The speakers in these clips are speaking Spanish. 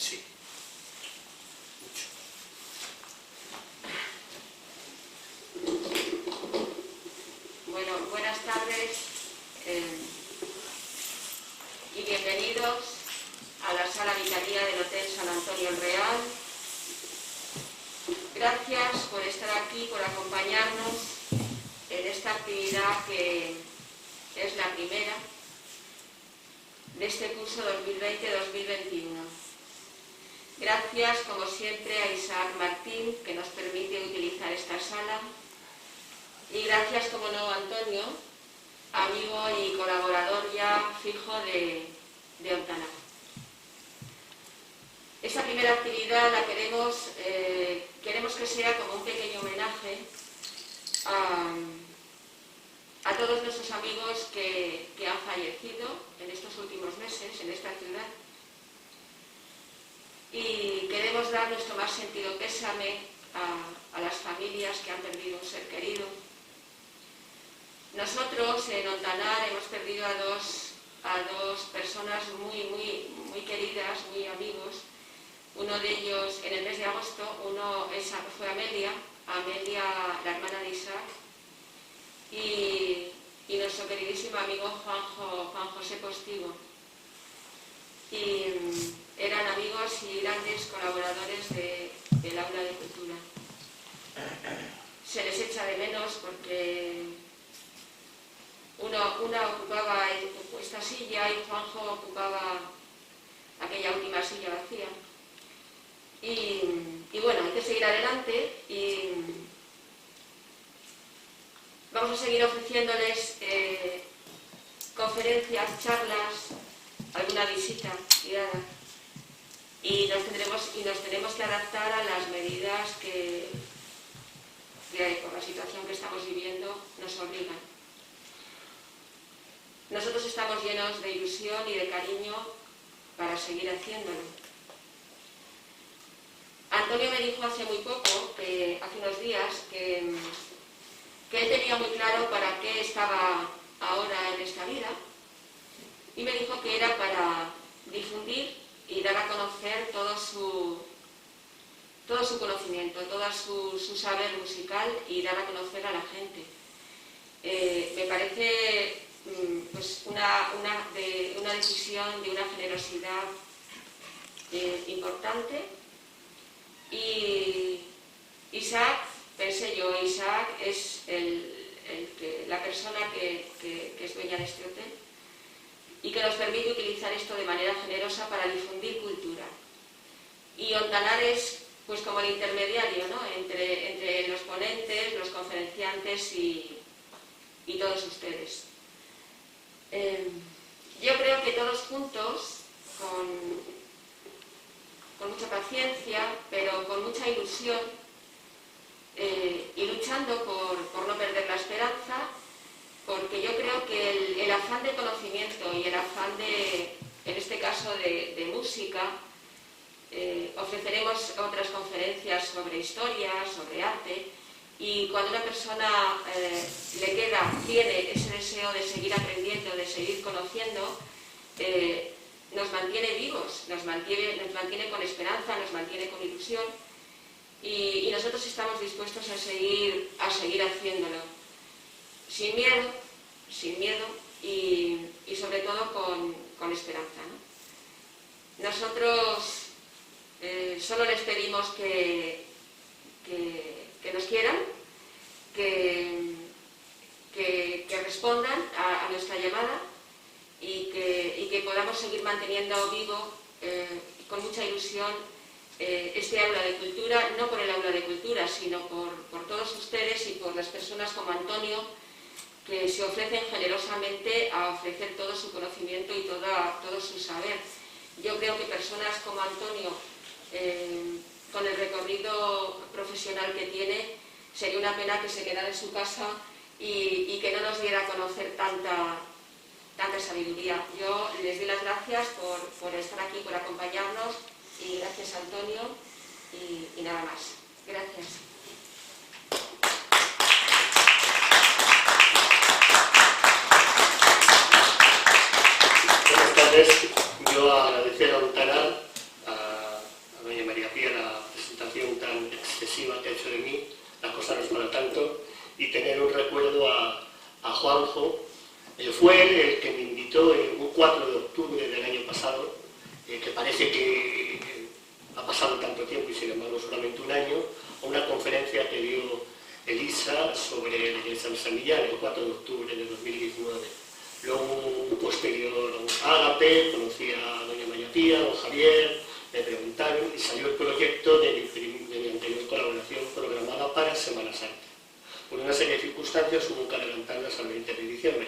Sí. Bueno, buenas tardes y bienvenidos a la sala vicaría del Hotel San Antonio el Real. Gracias por estar aquí, por acompañarnos en esta actividad que es la primera de este curso 2020-2021. Gracias, como siempre, a Isaac Martín, que nos permite utilizar esta sala. Y gracias, como no, a Antonio, amigo y colaborador ya fijo de Ontanar. Esta primera actividad la queremos que sea como un pequeño homenaje a todos nuestros amigos que han fallecido en estos últimos meses en esta ciudad. Y queremos dar nuestro más sentido pésame a las familias que han perdido un ser querido. Nosotros en Ontanar hemos perdido a dos personas muy queridas, muy amigos. Uno de ellos en el mes de agosto, fue Amelia, la hermana de Isaac, y nuestro queridísimo amigo Juan José Postigo. Y eran amigos y grandes colaboradores del aula de cultura. Se les echa de menos porque una ocupaba esta silla y Juanjo ocupaba aquella última silla vacía. Y bueno, hay que seguir adelante y vamos a seguir ofreciéndoles conferencias, charlas, alguna visita guiada. Y nos tenemos que adaptar a las medidas que por la situación que estamos viviendo nos obligan. Nosotros estamos llenos de ilusión y de cariño para seguir haciéndolo. Antonio me dijo hace muy poco, hace unos días, que él tenía muy claro para qué estaba ahora en esta vida, y me dijo que era para difundir y dar a conocer todo su conocimiento, todo su saber musical y dar a conocer a la gente. Me parece pues una decisión de una generosidad importante. Y Isaac, pensé yo, Isaac es la persona que es dueña de este hotel y que nos permite utilizar esto de manera generosa para difundir cultura. Y Ontanar es pues como el intermediario, ¿no?, entre los ponentes, los conferenciantes y todos ustedes. Yo creo que todos juntos, con mucha paciencia, pero con mucha ilusión, y luchando por no perder la esperanza, porque yo creo que el afán de conocimiento y el afán en este caso de música, ofreceremos otras conferencias sobre historia, sobre arte, y cuando una persona tiene ese deseo de seguir aprendiendo, de seguir conociendo, nos mantiene vivos, nos mantiene con esperanza, nos mantiene con ilusión, y nosotros estamos dispuestos a seguir haciéndolo, sin miedo y sobre todo con esperanza, ¿no? Nosotros solo les pedimos que nos quieran, que respondan a nuestra llamada y que podamos seguir manteniendo vivo con mucha ilusión este aula de cultura, no por el aula de cultura, sino por todos ustedes y por las personas como Antonio, que se ofrecen generosamente a ofrecer todo su conocimiento y todo su saber. Yo creo que personas como Antonio, con el recorrido profesional que tiene, sería una pena que se quedara en su casa y que no nos diera a conocer tanta sabiduría. Yo les doy las gracias por estar aquí, por acompañarnos, y gracias, Antonio, y nada más. Gracias. Buenas tardes. Yo agradecer a don Taral, a doña María Pía, la presentación tan excesiva que ha hecho de mí. La cosa no es para tanto. Y tener un recuerdo a Juanjo. Fue él el que me invitó un 4 de octubre del año pasado, que parece que ha pasado tanto tiempo y sin embargo solamente un año, a una conferencia que dio Elisa sobre la Iglesia de San Millán el 4 de octubre de 2019. Luego, posterior, Ágape, conocí a doña María Pía, don Javier, me preguntaron y salió el proyecto de mi anterior colaboración programada para Semana Santa. Por una serie de circunstancias hubo que adelantarlas al 20 de diciembre.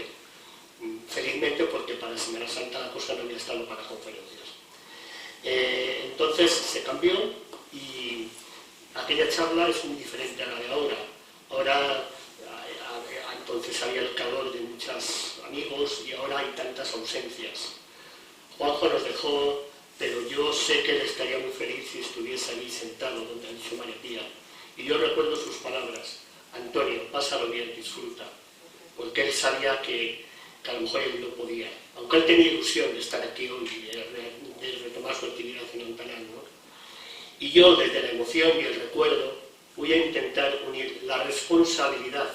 Felizmente, porque para Semana Santa la cosa no había estado para conferencias. Entonces se cambió y aquella charla es muy diferente a la de ahora. Ahora, entonces había el calor de muchos amigos y ahora hay tantas ausencias. Juanjo nos dejó, pero yo sé que él estaría muy feliz si estuviese allí sentado donde ha dicho María Pía. Y yo recuerdo sus palabras: Antonio, pásalo bien, disfruta. Porque él sabía que a lo mejor él no podía, aunque él tenía ilusión de estar aquí hoy y de retomar su actividad en Ontanar, ¿no? Y yo, desde la emoción y el recuerdo, voy a intentar unir la responsabilidad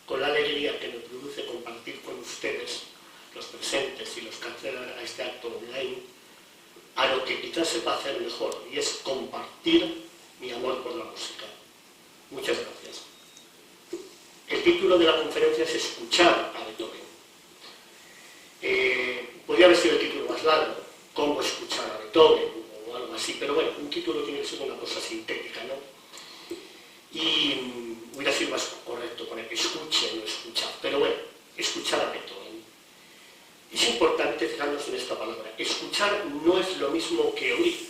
con la alegría que me produce compartir con ustedes, los presentes y los que accedan a este acto online, a lo que quizás sepa hacer mejor, y es compartir mi amor por la música. Muchas gracias. El título de la conferencia es Escuchar a Beethoven. Podría haber sido el título más largo, Cómo escuchar a Beethoven, o algo así, pero bueno, un título tiene que ser una cosa sintética, ¿no? Y hubiera sido más correcto poner escuche, no escuchar, pero bueno, escuchar a Beethoven. Es importante fijarnos en esta palabra. Escuchar no es lo mismo que oír.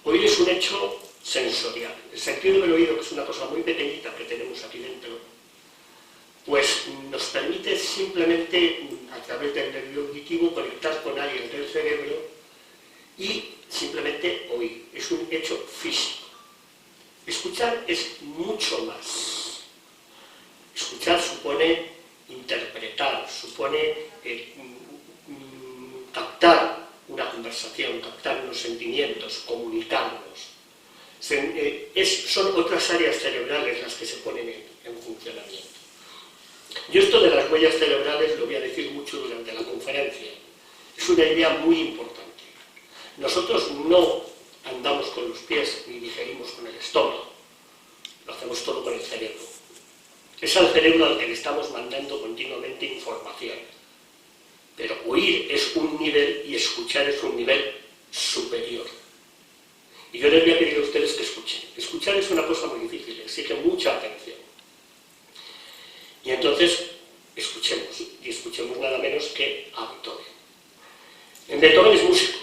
Oír es un hecho sensorial. El sentido del oído, que es una cosa muy pequeñita que tenemos aquí dentro, pues nos permite simplemente, a través del nervio auditivo, conectar con alguien del cerebro y simplemente oír. Es un hecho físico. Escuchar es mucho más. Escuchar supone interpretar, supone captar una conversación, captar unos sentimientos, comunicarnos. Son otras áreas cerebrales las que se ponen en funcionamiento. Yo esto de las huellas cerebrales lo voy a decir mucho durante la conferencia. Es una idea muy importante. Nosotros no andamos con los pies ni digerimos con el estómago. Lo hacemos todo con el cerebro. Es al cerebro al que le estamos mandando continuamente información. Pero oír es un nivel y escuchar es un nivel superior. Y yo les voy a pedir a ustedes que escuchen. Escuchar es una cosa muy difícil, exige mucha atención. Y entonces, escuchemos. Y escuchemos nada menos que a Beethoven. Beethoven es músico.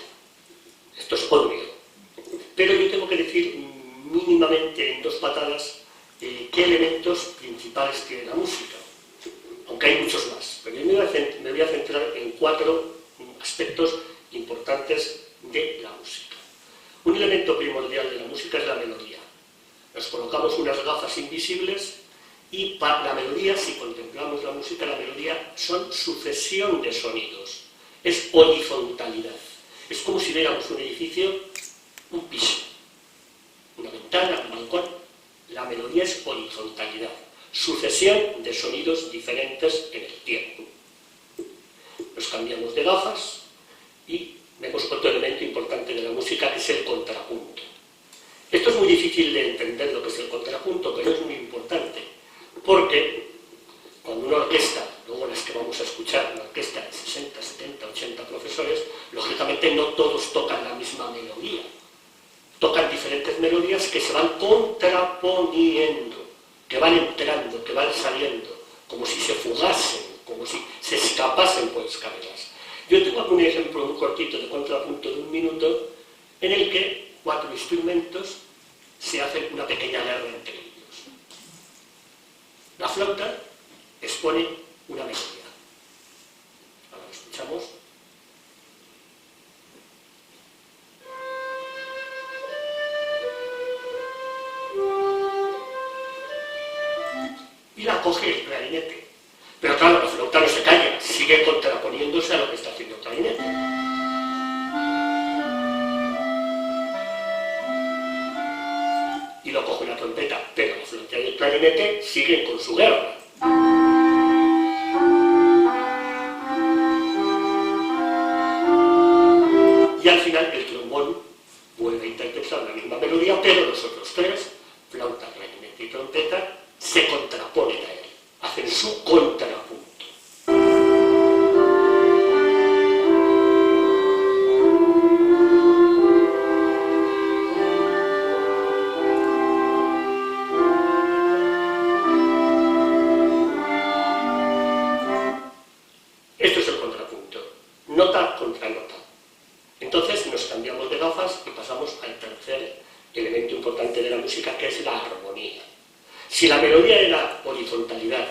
Esto es obvio. Pero yo tengo que decir mínimamente en dos patadas qué elementos principales tiene la música. Aunque hay muchos más. Pero yo me voy a centrar en 4 aspectos importantes de la música. Un elemento primordial de la música es la melodía. Nos colocamos unas gafas invisibles y para la melodía, si contemplamos la música, la melodía son sucesión de sonidos. Es horizontalidad. Es como si viéramos un edificio, un piso, una ventana, un balcón. La melodía es horizontalidad. Sucesión de sonidos diferentes en el tiempo. Nos cambiamos de gafas y vemos otro elemento importante de la música, que es el contrapunto. Esto es muy difícil de entender lo que es el contrapunto, pero es muy importante, porque cuando una orquesta, luego las que vamos a escuchar, una orquesta de 60, 70, 80 profesores, lógicamente no todos tocan la misma melodía. Tocan diferentes melodías que se van contraponiendo, que van entrando, que van saliendo, como si se fugasen, como si se escapasen por escaleras. Yo tengo aquí un ejemplo muy cortito de contrapunto de 1 minuto, en el que 4 instrumentos se hacen una pequeña guerra entre ellos. La flauta expone una melodía. Ahora lo escuchamos. Y la coge el clarinete. Pero claro, la flauta no se calla, sigue contraponiéndose a lo que está haciendo el clarinete. Y lo coge la trompeta, pero la flauta y el clarinete siguen con su guerra. Y al final el trombón vuelve a interpretar la misma melodía, pero los otros 3, flauta, clarinete y trompeta, se contraponen a él, hacen su contrapunto. Esto es el contrapunto, nota contra nota. Entonces nos cambiamos de gafas y pasamos al tercer elemento importante de la música, que es la armonía. Si la melodía era horizontalidad,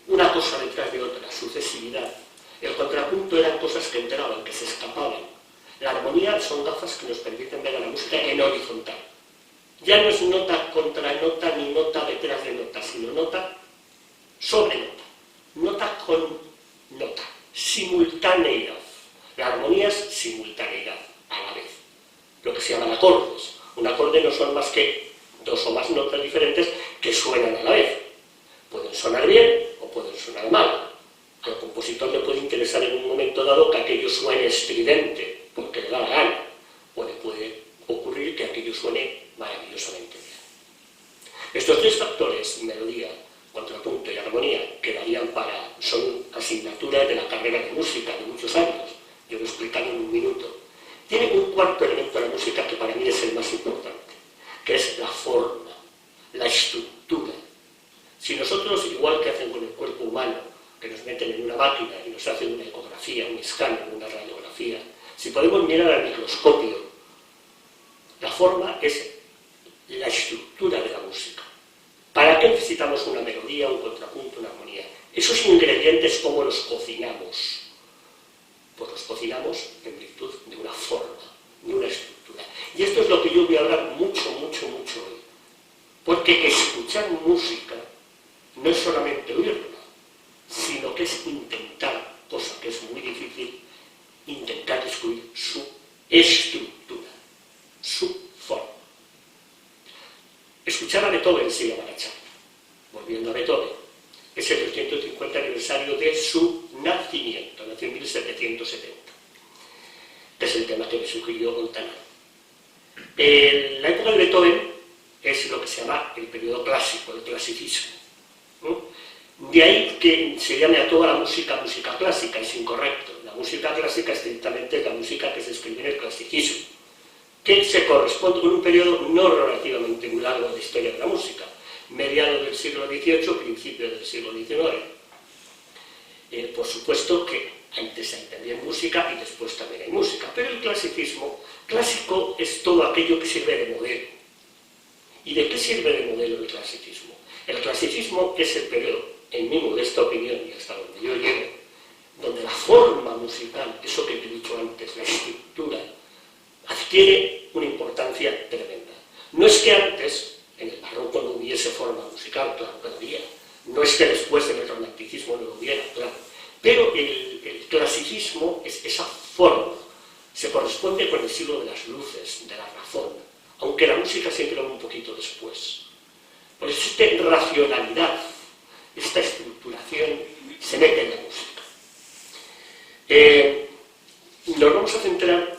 una cosa detrás de otra, sucesividad, el contrapunto eran cosas que entraban, que se escapaban. La armonía son gafas que nos permiten ver a la música en horizontal. Ya no es nota contra nota ni nota detrás de nota, sino nota sobre nota, nota con nota, simultaneidad. La armonía es simultaneidad, a la vez. Lo que se llaman acordes. Un acorde no son más que 2 o más notas diferentes que suenan a la vez. Pueden sonar bien o pueden sonar mal. Al compositor le puede interesar en un momento dado que aquello suene estridente, porque le da la gana. O le puede ocurrir que aquello suene maravillosamente bien. Estos 3 factores, melodía, contrapunto y armonía, son asignaturas de la carrera de música de muchos años. Yo lo he explicado en 1 minuto. Tiene un cuarto elemento de la música que para mí es el más importante, que es la forma, la estructura. Si nosotros, igual que hacen con el cuerpo humano, que nos meten en una máquina y nos hacen una ecografía, un escáner, una radiografía, si podemos mirar al microscopio, la forma es la estructura de la música. ¿Para qué necesitamos una melodía, un contrapunto, una armonía? Esos ingredientes, ¿cómo los cocinamos? Pues los cocinamos en virtud de una forma, de una estructura. Y esto es lo que yo voy a hablar mucho hoy. Porque escuchar música no es solamente oírla, sino que es intentar, cosa que es muy difícil, intentar descubrir su estructura, su forma. Escuchar a Beethoven se llama la charla. Volviendo a Beethoven, es el 250 aniversario de su nacimiento, nació en 1770, que es el tema que me sugirió Montanaro. La época de Beethoven es lo que se llama el periodo clásico, el clasicismo. De ahí que se llame a toda la música clásica, es incorrecto. La música clásica estrictamente es la música que se escribe en el clasicismo, que se corresponde con un periodo no relativamente muy largo de la historia de la música, mediados del siglo XVIII, principios del siglo XIX. Por supuesto que antes hay también música y después también hay música, pero el clasicismo, clásico es todo aquello que sirve de modelo. ¿Y de qué sirve de modelo el clasicismo? El clasicismo es el periodo, en mi modesta opinión y hasta donde yo llego, donde la forma musical, eso que te he dicho antes, la estructura, adquiere una importancia tremenda. No es que antes, en el barroco, no hubiese forma musical, claro que había. No es que después en el romanticismo no lo hubiera, claro. Pero el clasicismo es esa forma. Se corresponde con el siglo de las luces, de la razón, aunque la música siempre va un poquito después. Por eso esta racionalidad, esta estructuración, se mete en la música. Nos vamos a centrar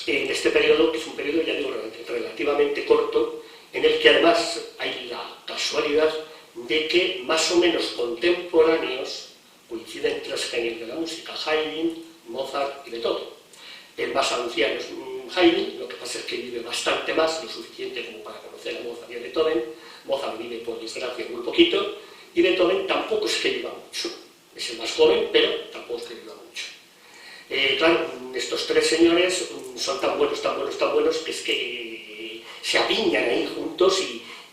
en este periodo, que es un periodo, ya digo, relativamente corto, en el que además hay la casualidad de que más o menos contemporáneos coinciden 3 genios de la música: Haydn, Mozart y Beethoven. El más anciano es Haydn, lo que pasa es que vive bastante más, lo suficiente como para conocer a Mozart y a Beethoven. Mozart vive, por desgracia, muy poquito, Y Beethoven tampoco es que viva mucho. Es el más joven, pero tampoco es que viva mucho. Claro, estos tres señores son tan buenos, tan buenos, tan buenos, que es que se apiñan ahí juntos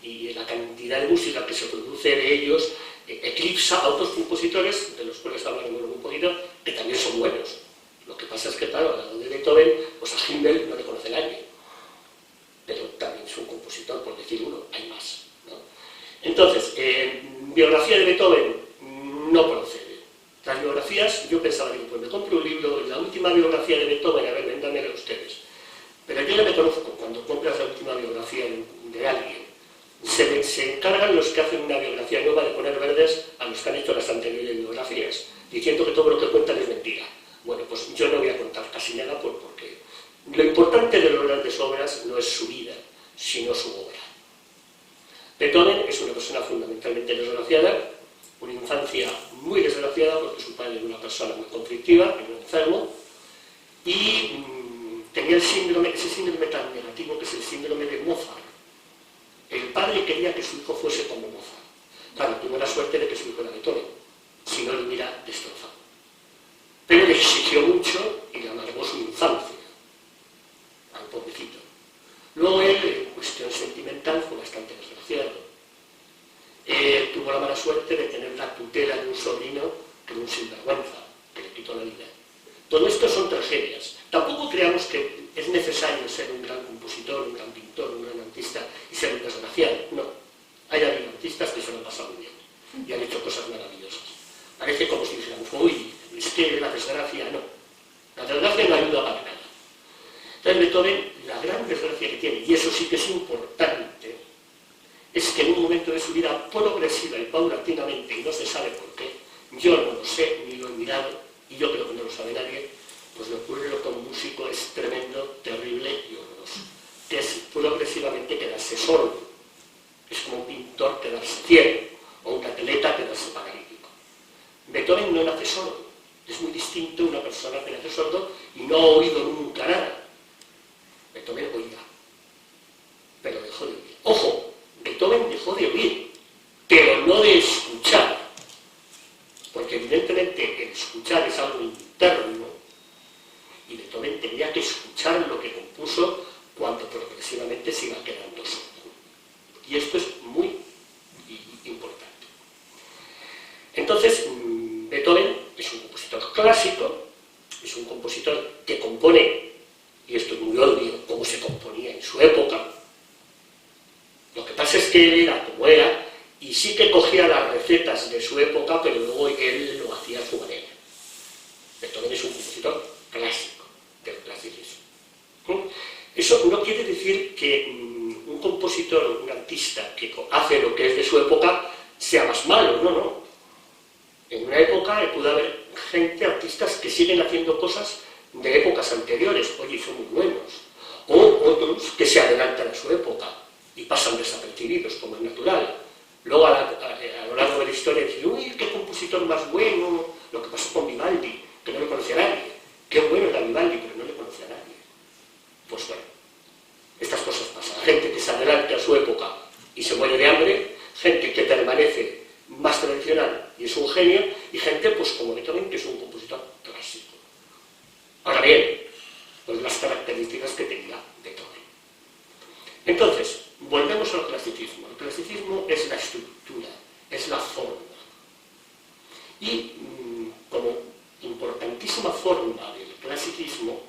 y la cantidad de música que se produce de ellos eclipsa a otros compositores, de los cuales hablaremos un poquito, que también son buenos. Lo que pasa es que, claro, al lado de Beethoven, pues a Händel no le conoce nadie. Pero también es un compositor, por decir uno, hay más, ¿no? Entonces, biografía de Beethoven no procede. Las biografías, yo pensaba, digo, pues me compro un libro, la última biografía de Beethoven, a ver, véndamela ustedes. Pero yo ya me conozco, cuando compras la última biografía de alguien, se encargan los que hacen una biografía nueva de poner verdes a los que han hecho las anteriores biografías, diciendo que todo lo que cuentan es mentira. Bueno, pues yo no voy a contar casi nada porque lo importante de las grandes obras no es su vida, sino su obra. Beethoven es una persona fundamentalmente desgraciada, una infancia muy desgraciada porque su padre era una persona muy conflictiva, era un enfermo, y tenía ese síndrome tan negativo que es el síndrome de Mozart. El padre quería que su hijo fuese como Mozart. Claro, tuvo la suerte de que su hijo era Beethoven, si no lo hubiera destrozado. Pero le exigió mucho y le amargó su infancia al pobrecito. Luego él, en cuestión sentimental, fue bastante desgraciado. Tuvo la mala suerte de tener la tutela de un sobrino que era un sinvergüenza, que le quitó la vida. Todo esto son tragedias. Tampoco creamos que es necesario ser un gran compositor, un gran pintor, un gran artista y ser un desgraciado. No. Hay artistas que se lo han pasado muy bien y han hecho cosas maravillosas. Parece como si dijeran, uy, es que la desgracia no. La desgracia no ayuda para nada. Entonces Beethoven, la gran desgracia que tiene, y eso sí que es importante, es que en un momento de su vida progresiva y paulatinamente, y no se sabe por qué, yo no lo sé, ni lo he mirado, y yo creo que no lo sabe nadie, pues le ocurre lo que a un músico es tremendo, terrible y horroroso, que es progresivamente quedarse sordo. Es como un pintor quedarse ciego, o un atleta quedarse paralítico. Beethoven no nace sordo, es muy distinto una persona que nace sordo y no ha oído nunca nada. Beethoven oía, pero dejó de oír. Ojo, Beethoven dejó de oír, pero no de escuchar, porque evidentemente el escuchar es algo interno y Beethoven tenía que escuchar lo que compuso cuando progresivamente se iba quedando sordo. Y esto es muy importante. Entonces, Beethoven es un compositor clásico, es un compositor que compone, y esto es muy obvio, cómo se componía en su época. Lo que pasa es que él era como era, y sí que cogía las recetas de su época, pero luego él lo hacía a su manera. Beethoven es un compositor clásico, del clasicismo. Eso no quiere decir que un compositor, un artista que hace lo que es de su época, sea más malo, no, no. En una época puede haber gente, artistas, que siguen haciendo cosas de épocas anteriores, oye, y son muy buenos. O otros que se adelantan a su época y pasan desapercibidos, como es natural. Luego, a lo largo de la historia, dicen, uy, qué compositor más bueno, lo que pasó con Vivaldi, que no le conocía a nadie. Qué bueno era Vivaldi, pero no le conocía a nadie. Pues bueno, estas cosas pasan. Gente que se adelanta a su época y se muere de hambre, gente que permanece más tradicional y es un genio, y gente, pues como Beethoven, que es un compositor clásico. Ahora bien, pues las características que tenía Beethoven. Entonces, volvemos al clasicismo. El clasicismo es la estructura, es la forma. Y como importantísima forma del clasicismo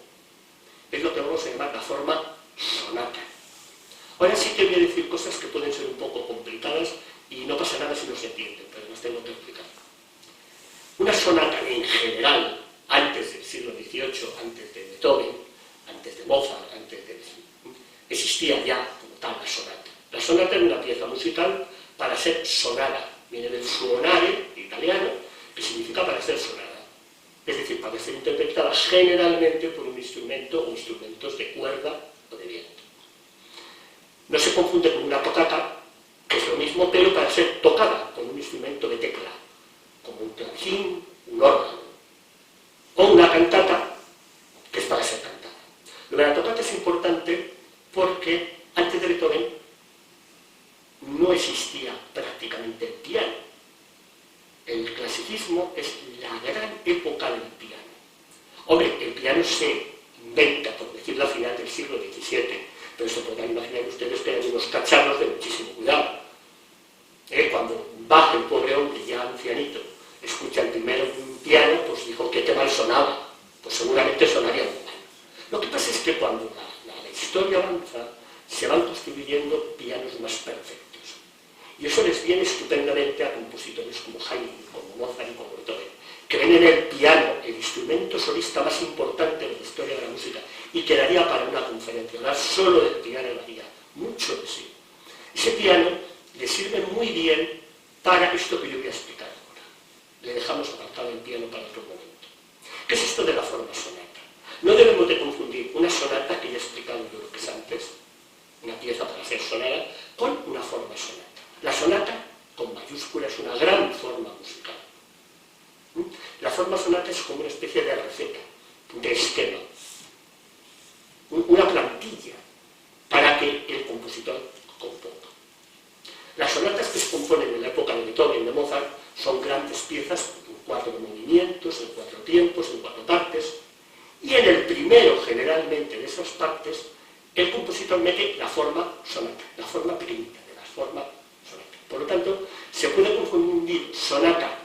es lo que vamos a llamar la forma sonata. Ahora sí que voy a decir cosas que pueden ser un poco complicadas y no pasa nada si no se entienden, pero las tengo que explicar. Una sonata en general, antes del siglo XVIII, antes de Beethoven, antes de Mozart, existía ya como tal la sonata. La sonata era una pieza musical para ser sonada. Viene del suonare italiano, que significa para ser sonada. Es decir, para ser interpretada generalmente por un instrumento o instrumentos de cuerda o de viento. No se confunde con una tocata, que es lo mismo, pero para ser tocada con un instrumento de tecla, como un clavín, un órgano. O una cantata, que es para ser cantada. Lo de la tocata es importante porque antes de Beethoven no existía prácticamente el piano. clasicismo es la gran época del piano. Hombre, el piano se inventa, por decirlo, a final del siglo XVII, pero se podrán imaginar ustedes que hay unos cacharros de muchísimo cuidado. Cuando Bach, el pobre hombre, ya ancianito, escucha el primer piano, pues dijo que qué mal sonaba. Pues seguramente sonaría muy mal. Lo que pasa es que cuando la historia avanza, se van construyendo pianos más perfectos. Y eso les viene estupendamente a compositores como Haydn, como Mozart y como Beethoven, que ven en el piano el instrumento solista más importante de la historia de la música y que daría para una conferencia. Hablar solo del piano daría mucho de sí. Ese piano le sirve muy bien para esto que yo voy a explicar ahora. Le dejamos apartado el piano para otro momento. ¿Qué es esto de la forma sonata? No debemos de confundir una sonata, que ya he explicado yo lo que es antes, una pieza para ser sonada, con una forma sonata. La sonata, con mayúscula, es una gran forma musical. La forma sonata es como una especie de receta, de esquema, una plantilla para que el compositor componga. Las sonatas que se componen en la época de Beethoven, de Mozart, son grandes piezas en 4 movimientos, en 4 tiempos, en 4 partes, y en el primero, generalmente, de esas partes, el compositor mete la forma sonata, la forma pequeñita de la forma sonata. Por lo tanto, se puede confundir sonata,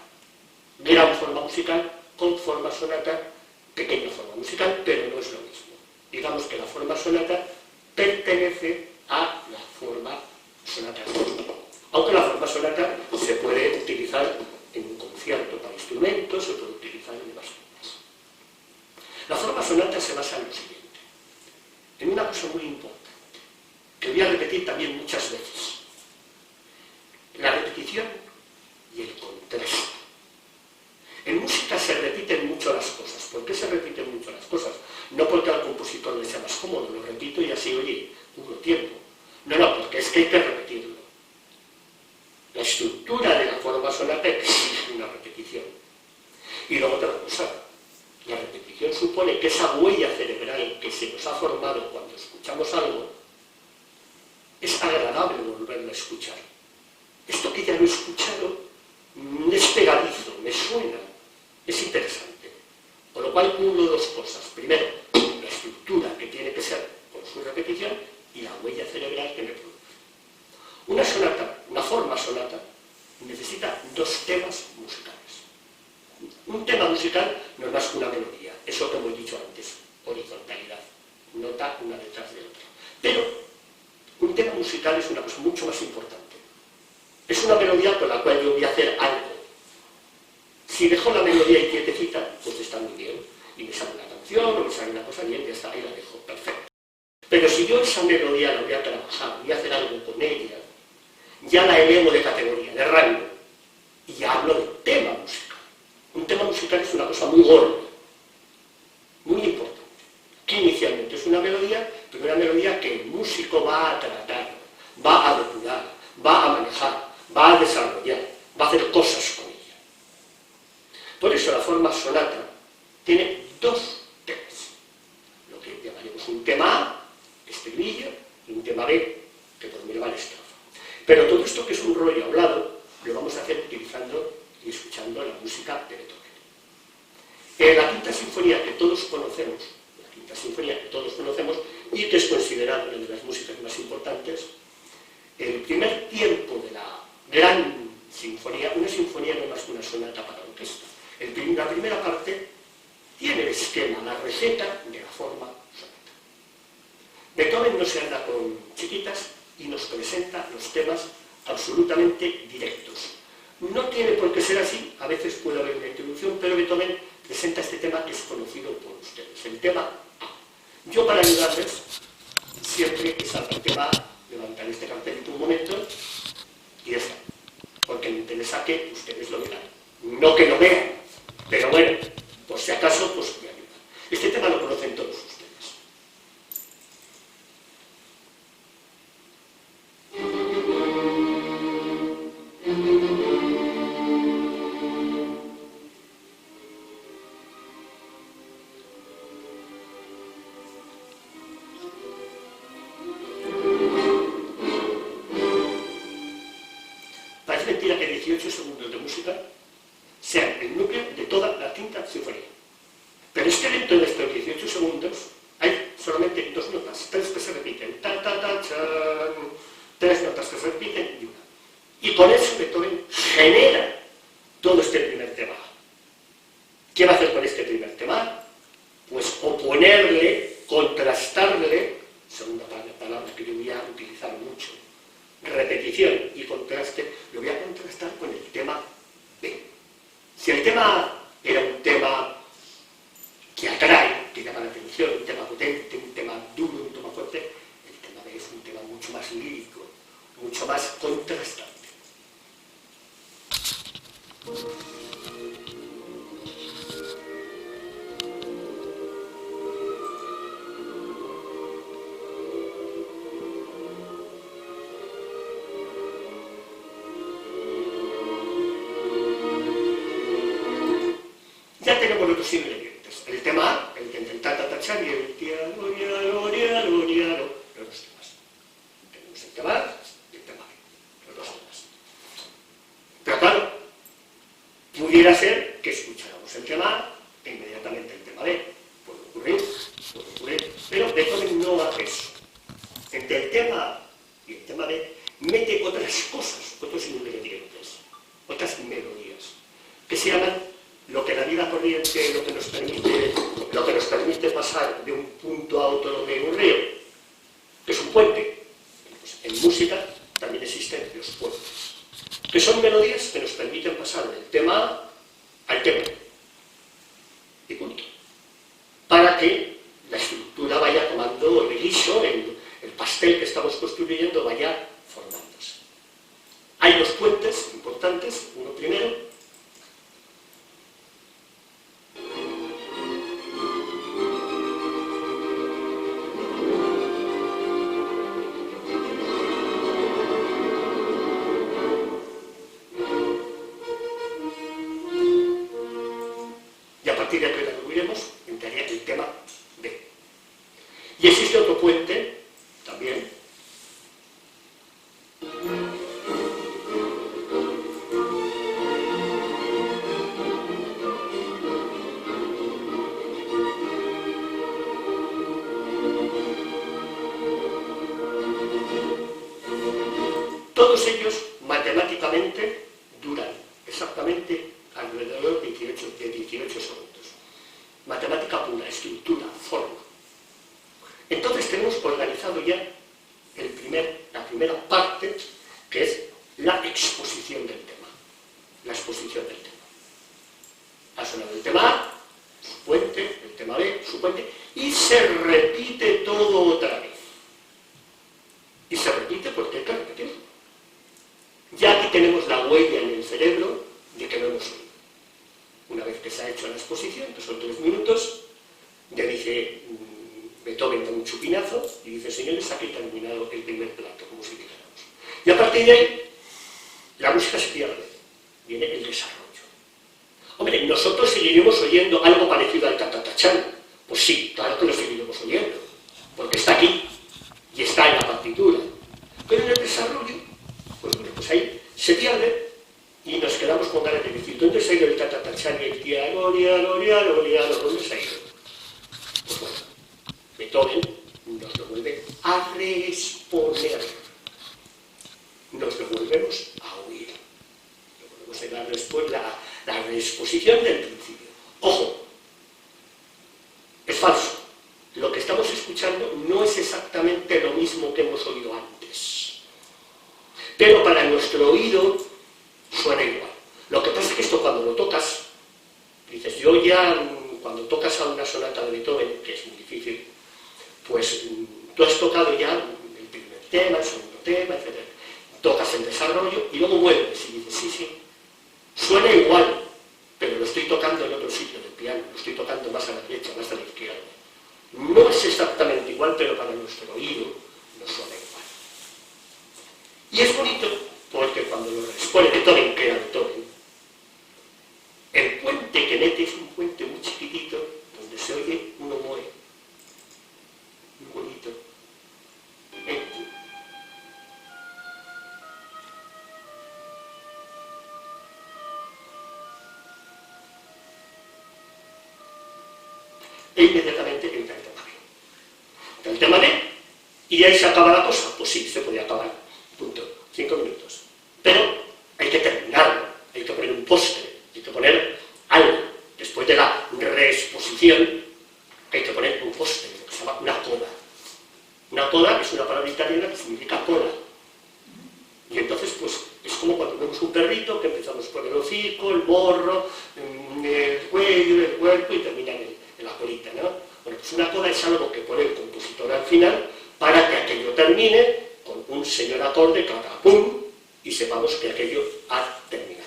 gran forma musical, con forma sonata, pequeña forma musical, pero no es lo mismo. Digamos que la forma sonata pertenece a la forma sonata. Aunque la forma sonata se puede utilizar en un concierto para instrumentos, se puede utilizar en demás formas. La forma sonata se basa en lo siguiente, en una cosa muy importante, que voy a repetir también muchas veces. La repetición y el contraste. En música se repiten mucho las cosas. ¿Por qué se repiten mucho las cosas? No porque al compositor le sea más cómodo, lo repito y así, oye, puro tiempo. No, porque es que hay que repetirlo. La estructura de la forma sonata exige una repetición. Y luego otra cosa, la repetición supone que esa huella cerebral que se nos ha formado cuando escuchamos algo, es agradable volverlo a escuchar. Esto que ya lo he escuchado es pegadizo, me suena, es interesante. Con lo cual uno dos cosas. Primero, la estructura que tiene que ser con su repetición y la huella cerebral que me produce. Una sonata, una forma sonata, necesita 2 temas musicales. Un tema musical no es más que una melodía, eso que hemos dicho antes, horizontalidad, nota una detrás de otra. Pero un tema musical es una cosa mucho más importante. Es una melodía con la cual yo voy a hacer algo. Si dejo la melodía ahí quietecita, pues está muy bien. Y me sale una canción o me sale una cosa bien, ya está, ahí la dejo, perfecto. Pero si yo esa melodía la voy a trabajar, voy a hacer algo con ella, ya la elevo de categoría, de rango, y ya hablo de tema musical. Un tema musical es una cosa muy gorda, muy importante, que inicialmente es una melodía, pero una melodía que el músico va a tratar, va a depurar, va a manejar, va a desarrollar, va a hacer cosas con ella. Por eso la forma sonata tiene 2 temas, lo que llamaremos un tema A, estribillo, y un tema B, que por mí va la estrofa. Pero todo esto que es un rollo hablado, lo vamos a hacer utilizando y escuchando la música de Beethoven. La quinta sinfonía que todos conocemos, y que es considerada una de las músicas más importantes, el primer tiempo de la gran sinfonía, una sinfonía no es más que una sonata para orquesta. La primera parte tiene el esquema, la receta de la forma sonata. Beethoven no se anda con chiquitas y nos presenta los temas absolutamente directos. No tiene por qué ser así, a veces puede haber una introducción, pero Beethoven presenta este tema que es conocido por ustedes, el tema A. Yo, para ayudarles, siempre que salga el tema A, levantaré este cartelito un momento y ya está. Porque me interesa que ustedes lo vean. No que lo vean, pero bueno, por si acaso, pues me ayudan. Este tema lo conocen todos ustedes. Parece mentira que 18 segundos de música sean el núcleo de toda la quinta sinfonía. Pero es que dentro de estos 18 segundos hay solamente 2 notas, 3 que se repiten, ta, ta, ta, chan, 3 notas que se repiten y una. Y con eso Beethoven genera todo este primer tema. ¿Qué va a hacer con este primer tema? Pues oponerle, contrastarle, segunda palabra que yo voy a utilizar mucho, repetición y contraste, lo voy a contrastar con el tema B. Si el tema A era un tema que atrae, que llama la atención, un tema potente, un tema duro, un tema fuerte, el tema B es un tema mucho más lírico, mucho más contrastante. Ya tenemos los dos ingredientes. El tema A, el que intenta tatachar, y el diálogo, los dos temas. Tenemos el tema A y el tema B, los dos temas. Pero claro, pudiera ser que escucháramos el tema A e inmediatamente el tema B. Puede ocurrir, pero Beethoven no hace eso. Entre el tema A y el tema B mete otras cosas, otros ingredientes, otras melodías, que se llaman lo que la vida corriente, lo que nos permite pasar de un punto a otro de un río, que es un puente. Pues en música también existen los puentes, que son melodías que nos permiten pasar del tema A al tema B. Y punto. Para que la estructura vaya tomando el guiso, el pastel que estamos construyendo vaya formándose. Hay dos puentes importantes, uno primero, y a partir de aquí lo iremos, entraría el tema B. Y existe otro puente, también, todos ellos matemáticamente duran exactamente alrededor de 18 segundos. Matemática pura, estructura, forma. Entonces tenemos organizado ya la primera parte, que es la exposición del tema. La exposición del tema. Ha sonado el tema A, su puente, el tema B, su puente, y se repite todo otra vez. Y se repite porque hay que repetirlo. Ya aquí tenemos la huella en el cerebro de que lo hemos oído. Una vez que se ha hecho la exposición, que son 3 minutos, ya dice Beethoven da un chupinazo y dice: señores, aquí ha terminado el primer plato, como si dijéramos. Y a partir de ahí, la música se pierde. Viene el desarrollo. Hombre, nosotros seguiremos oyendo algo parecido al tatatachán. Pues sí, claro que lo seguiremos oyendo, porque está aquí y está en la partitura. Pero en el desarrollo, pues bueno, pues ahí se pierde y nos quedamos con ganas de decir: ¿dónde se ha ido el tatatachán y el tiaro, ¿dónde se ha ido? Pues bueno, Beethoven nos lo vuelve a reexponer. Nos lo volvemos a oír. Lo volvemos a la reexposición del principio. Ojo, es falso. Lo que estamos escuchando no es exactamente lo mismo que hemos oído antes. Pero para nuestro oído suena igual. Lo que pasa es que esto cuando lo tocas, dices, yo ya, cuando tocas a una sonata de Beethoven, que es muy difícil, pues tú has tocado ya el primer tema, el segundo tema, etc. Tocas el desarrollo y luego vuelves y dices, sí, suena igual, pero lo estoy tocando en otro sitio del piano, lo estoy tocando más a la derecha, más a la izquierda. No es exactamente igual, pero para nuestro oído nos suena igual. Y es bonito porque cuando lo expone Beethoven, que era Beethoven, el puente que mete es un puente muy chiquitito, donde se oye un oboe, muy bonito. e inmediatamente entra el tema B. Entra el tema B y ahí se acaba la cosa. Pues sí, se podía acabar. Punto. 5 minutos. Pero hay que terminarlo, hay que poner un postre, hay que poner algo. Después de la reexposición, hay que poner un postre, lo que se llama una coda. Una coda es una palabra italiana que significa cola. Y entonces, pues, es como cuando vemos un perrito que empezamos por el hocico, el morro, el cuello, el cuerpo y termina en la colita, ¿no? Bueno, pues una coda es algo que pone el compositor al final para que aquello termine con un señor acorde, catapum, y sepamos que aquello ha terminado.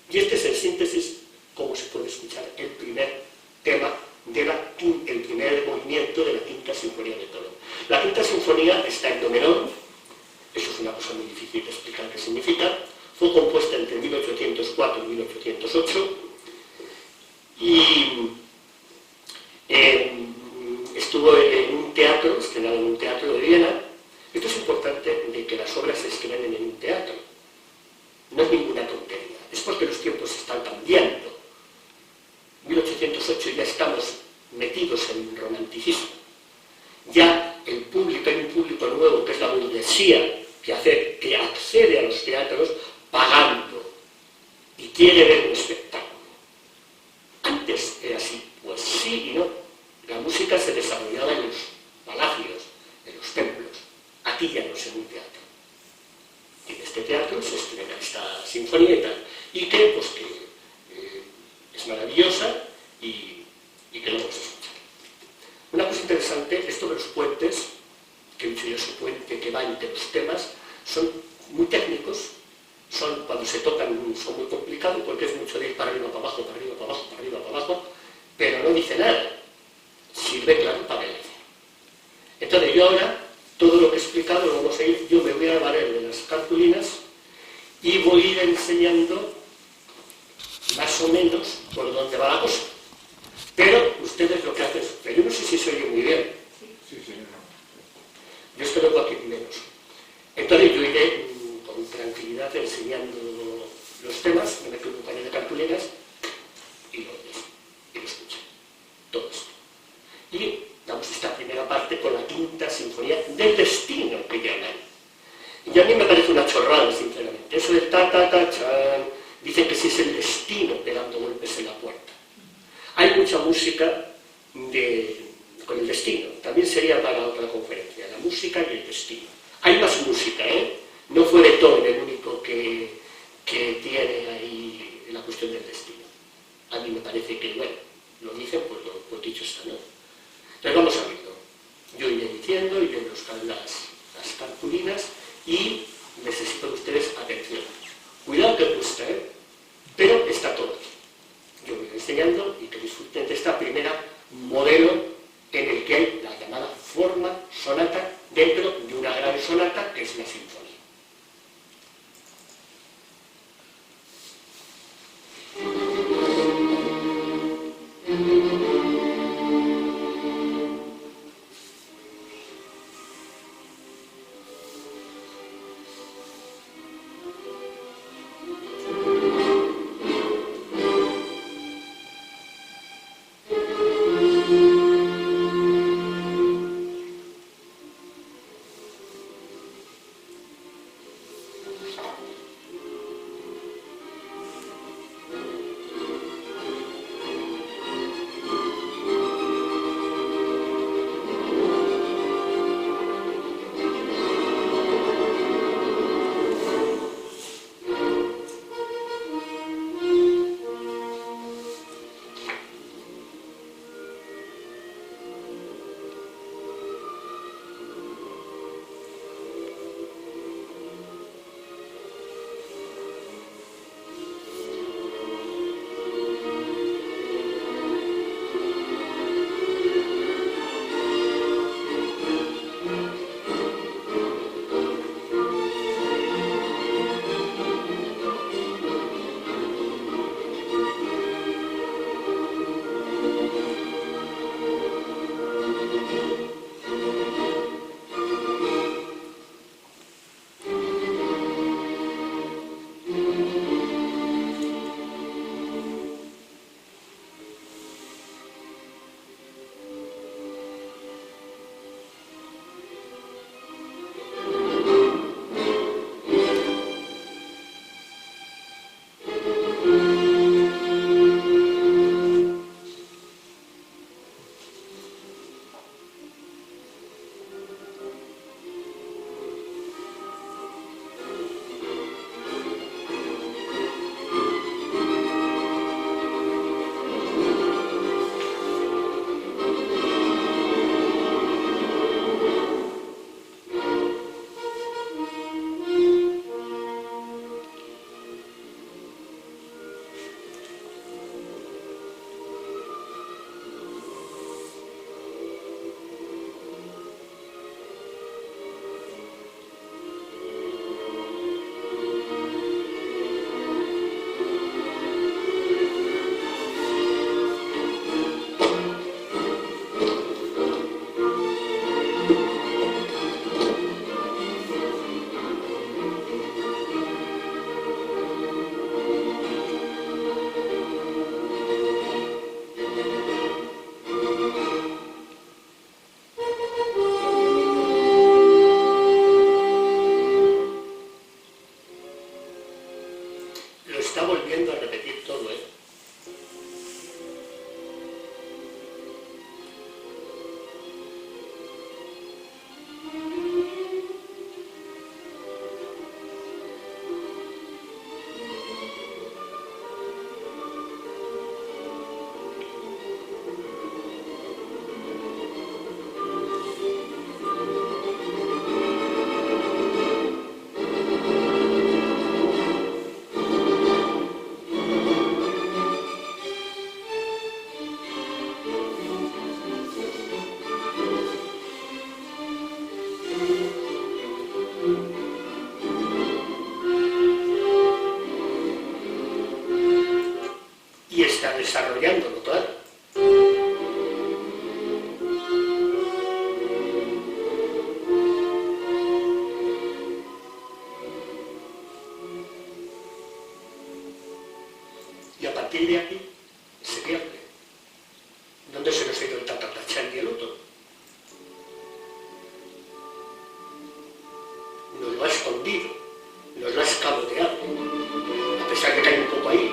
Y este es en síntesis cómo se puede escuchar el primer tema el primer movimiento de la Quinta Sinfonía de Beethoven. La Quinta Sinfonía está en do menor, eso es una cosa muy difícil de explicar qué significa, fue compuesta entre 1804 y 1808 y estuvo en un teatro, estrenado en un teatro de Viena. Esto es importante de que las obras se estrenen en un teatro. No es ninguna tontería, es porque los tiempos están cambiando. En 1808 ya estamos metidos en el romanticismo. Ya el público, hay un público nuevo que es la burguesía, que accede a los teatros pagando y quiere ver un espectáculo. Antes era así, pues sí y no. La música se desarrollaba en los palacios, en los templos. Aquí ya no es en un teatro. Y en este teatro se estrena esta sinfonía y tal. Y que, pues que es maravillosa y que lo vamos a escuchar. Una cosa interesante, esto de los puentes, que he dicho yo, ese puente que va entre los temas, son muy técnicos, cuando se tocan son muy complicados porque es mucho de ir para arriba, para abajo, para arriba, para abajo, para arriba, para abajo, pero no dice nada. Sirve, claro, para el aire. Entonces yo ahora, todo lo que he explicado lo vamos a ir, yo me voy a valer de las cartulinas y voy a ir enseñando más o menos por dónde va la cosa. Pero ustedes lo que hacen, yo no sé si se oye muy bien. Sí, señor. Yo es que lo hago aquí menos. Entonces yo iré con tranquilidad enseñando los temas, me meto un par de cartulinas y lo escuchan. Todo esto. Y damos esta primera parte con la Quinta Sinfonía del Destino, que llaman. Y a mí me parece una chorrada, sinceramente. Eso de ta-ta-ta-chan, dicen que sí es el destino pegando golpes en la puerta. Hay mucha música con el destino. También sería para otra conferencia, la música y el destino. Hay más música, ¿eh? No fue Beethoven el único que tiene ahí la cuestión del destino. A mí me parece que, bueno, lo dicen, pues dicho está, ¿no? Entonces vamos a verlo. Yo iré diciendo, iré buscar las cartulinas y necesito de ustedes atención. Cuidado que cuesta, pero está todo aquí. Yo voy enseñando y que disfruten de esta primera modelo en el que hay la llamada forma sonata dentro de una gran sonata que es la sinfonía. lo está volviendo a repetir todo, ¿eh? Y está desarrollándolo, claro. Y a partir de aquí se pierde. ¿Dónde se nos ha ido el tatatachán y el otro? Nos lo ha escondido, nos lo ha escamoteado, a pesar de que hay un poco ahí.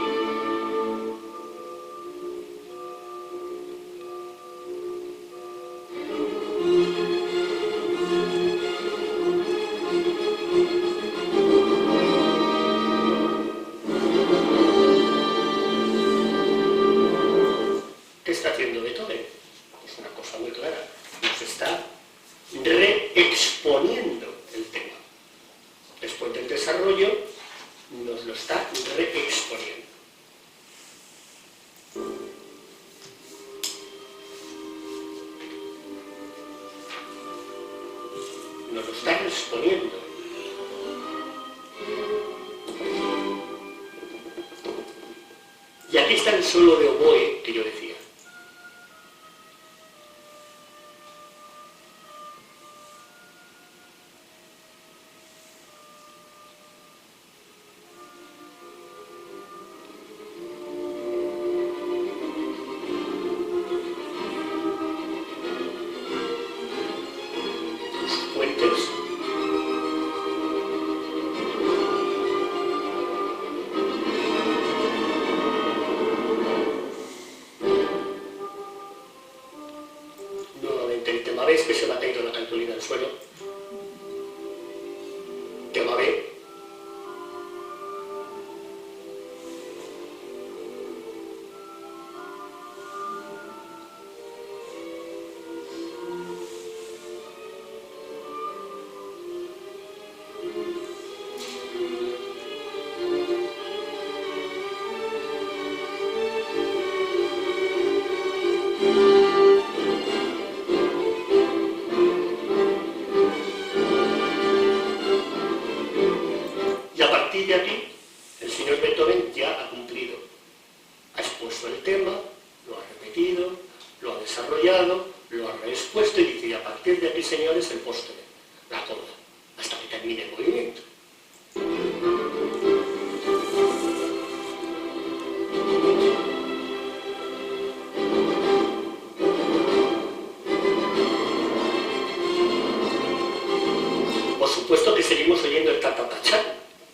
¿Qué está haciendo Beethoven? Es una cosa muy clara. Nos está reexponiendo el tema. Después del desarrollo, nos lo está reexponiendo. Nos lo está exponiendo. Y aquí está el solo de oboe que yo decía. Puentes. Nuevamente el tema B, es que se me ha caído la cartulina al suelo. Tema B. Y a partir de aquí, el señor Beethoven ya ha cumplido. Ha expuesto el tema, lo ha repetido, lo ha desarrollado, lo ha reexpuesto y dice, y a partir de aquí, señores, el postre, la coda, hasta que termine el movimiento. Por supuesto que seguimos oyendo el tatatachán,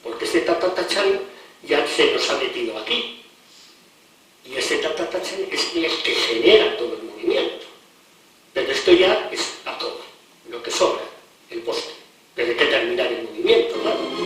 porque ese tatatachán ya se nos ha metido aquí. Y ese tatatachán es el que genera todo el movimiento. Pero esto ya es a todo, lo que sobra, el postre. Pero hay que terminar el movimiento, ¿no?